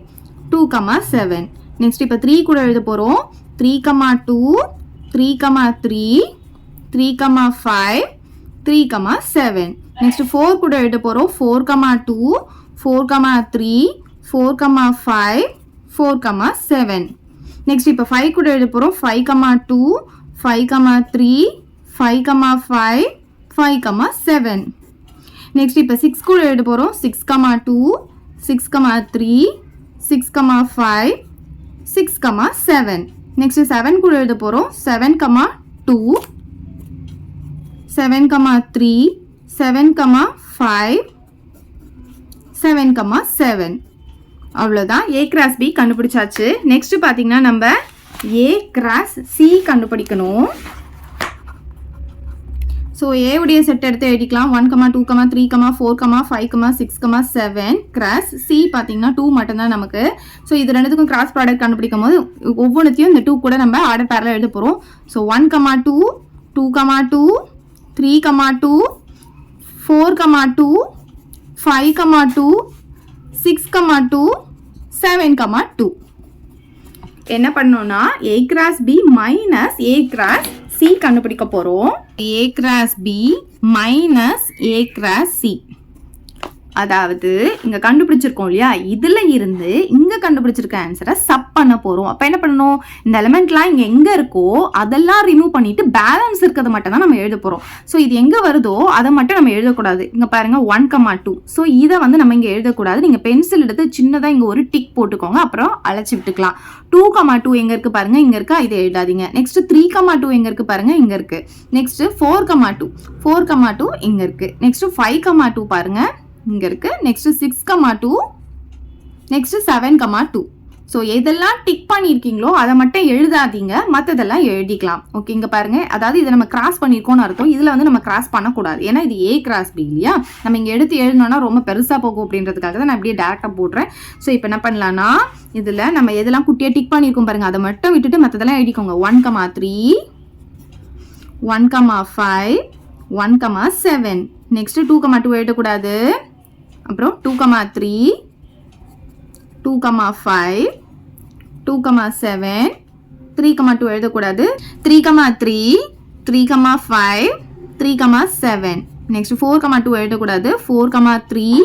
2, 7. நெக்ஸ்ட் இப்போ 3 கூட எழுத போகிறோம். 3, 2, 3, 3, 3, 5, 3, 7. நெக்ஸ்ட் 4 கூட எழுத போகிறோம். 4, 2, 4, 3, 4, 5, 4, 7. நெக்ஸ்ட் இப்போ 5 கூட எழுத போகிறோம். 5, 2, 5, 3, 5, 5, 5, 7. நெக்ஸ்ட் இப்போ 6 கூட எழுத போகிறோம். 6, 2, 6, 3, 6, 5, 6, 7. நெக்ஸ்ட் 7 கூட எழுத போகிறோம். 7, 2, 7, 3, 7, 5, 7, 7. அவ்வளோதான், A கிராஸ் B கண்டுபிடிச்சாச்சு. நெக்ஸ்ட் பார்த்தீங்கன்னா நம்ம A கிராஸ் C கண்டுபிடிக்கணும். ஸோ A உடைய செட் எடுத்து எழுதிக்கலாம். 1, 2, 3, 4, 5, 6, 7. கிராஸ் C பார்த்தீங்கன்னா 2 மட்டும்தான் நமக்கு. ஸோ இது ரெண்டுத்துக்கும் கிராஸ் ப்ராடக்ட் கண்டுபிடிக்கும் போது ஒவ்வொன்றுத்தையும் இந்த 2 கூட நம்ம ஆர்டர் பேரில் எழுத போகிறோம். ஸோ 1, 2, 2, 2, 3, 2, 4, 2, 5, 2, 6, 2, 7, 2. என்ன பண்ணோம்னா A cross B minus A cross C கண்டுபிடிக்க போகிறோம். A cross B minus A cross C. அதாவது இங்கே கண்டுபிடிச்சிருக்கோம் இல்லையா, இதில் இருந்து இங்கே கண்டுபிடிச்சிருக்க ஆன்சரை சப் பண்ண போகிறோம். அப்போ என்ன பண்ணணும்? இந்த எலிமெண்ட்லாம் இங்கே எங்கே இருக்கோ அதெல்லாம் ரிமூவ் பண்ணிவிட்டு பேலன்ஸ் இருக்கிறது மட்டும் தான் நம்ம எழுத போகிறோம். ஸோ இது எங்கே வருதோ அதை மட்டும் நம்ம எழுதக்கூடாது. இங்கே பாருங்கள் 1, 2. ஸோ இதை வந்து நம்ம இங்கே எழுதக்கூடாது. நீங்கள் பென்சில் எடுத்து சின்னதாக இங்கே ஒரு டிக் போட்டுக்கோங்க, அப்புறம் அழைச்சி விட்டுக்கலாம். 2, 2 எங்கே இருக்குது பாருங்கள், இங்கே இருக்கா, இதை எழுதாதீங்க. நெக்ஸ்ட் 3, 2 எங்கே இருக்குது பாருங்கள், இங்கே இருக்குது. நெக்ஸ்ட் 4, 2, 4, 2 இங்கே இருக்குது. நெக்ஸ்ட் 5, 2 பாருங்கள், இங்கே இருக்குது. Next 6, 2, next 7, 2. ஸோ எதெல்லாம் டிக் பண்ணியிருக்கீங்களோ அதை மட்டும் எழுதாதீங்க, மற்றதெல்லாம் எழுதிக்கலாம். ஓகே, இங்கே பாருங்கள், அதாவது இதை நம்ம கிராஸ் பண்ணியிருக்கோம்னு அர்த்தம். இதில் வந்து நம்ம கிராஸ் பண்ணக்கூடாது, ஏன்னா இது A கிராஸ் B இல்லையா. நம்ம இங்கே எடுத்து எழுதணும்னா ரொம்ப பெருசாக போகும் அப்படின்றதுக்காக தான் நான் அப்படியே டேரெக்டாக போடுறேன். ஸோ இப்போ என்ன பண்ணலான்னா, இதில் நம்ம எதெல்லாம் குட்டியாக டிக் பண்ணியிருக்கோம் பாருங்கள், அதை மட்டும் விட்டுட்டு மற்றதெல்லாம் எழுதிக்கோங்க. 1, 3, 1, 5, 1, 7. நெக்ஸ்ட் 2, 2 எழுதக்கூடாது. அப்புறம் 2, 3, 2, 5, 2, 7, 3, 2 எழுதக்கூடாது. 3, 3, 3, 5, 3, 7. நெக்ஸ்ட் 4, 2 எழுதக்கூடாது. 4, 3,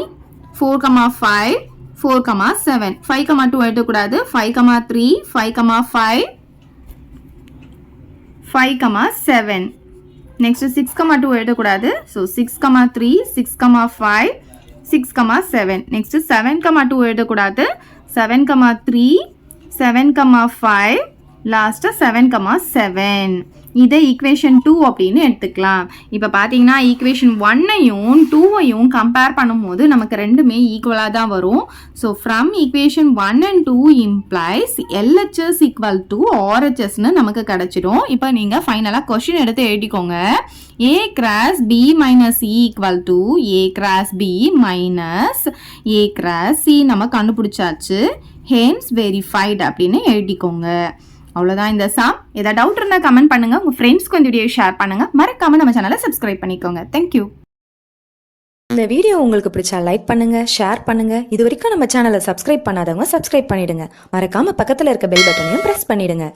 4, 5, 4, 7. 5, 2 எழுதக்கூடாது. 5, 3, 5, 5, 5, 7. நெக்ஸ்ட் 6, 2 எழுதக்கூடாது. ஸோ 6, 3, 6, 5, 6, 7. நெக்ஸ்ட் 7, 2 எழுதக்கூடாது. 7, 3, 7, 5, லாஸ்ட்டாக 7, 7. இதை ஈக்குவேஷன் 2 அப்படின்னு எடுத்துக்கலாம். இப்போ பார்த்தீங்கன்னா ஈக்குவேஷன் 1ஐயும் 2ஐயும் கம்பேர் பண்ணும்போது நமக்கு ரெண்டுமே ஈக்குவலாக தான் வரும். So from equation 1 and 2 implies LHS equal to RHSன்னு நமக்கு கிடச்சிடும். இப்போ நீங்கள் ஃபைனலாக கொஷின் எடுத்து எழுதிக்கோங்க. A cross B minus C equal to A cross B minus A cross C நம்ம கண்டுபிடிச்சாச்சு. ஹென்ஸ் வெரிஃபைடு அப்படின்னு எழுதிக்கோங்க. அவ்வளோதான் இந்த சம். ஏதாவது டவுட் இருந்தால் கமெண்ட் பண்ணுங்கள், உங்கள் ஃப்ரெண்ட்ஸ்க்கு இந்த வீடியோ ஷேர் பண்ணுங்கள், மறக்காமல் நம்ம சேனலை சப்ஸ்கிரைப் பண்ணிக்கோங்க. தேங்க்யூ. இந்த வீடியோ உங்களுக்கு பிடிச்சா லைக் பண்ணுங்க, ஷேர் பண்ணுங்க. இது வரைக்கும் நம்ம சேனலை சப்ஸ்கிரைப் பண்ணாதவங்க சப்ஸ்கிரைப் பண்ணிடுங்க. மறக்காம பக்கத்துல இருக்க பெல் பட்டனையும் பிரஸ் பண்ணிடுங்க.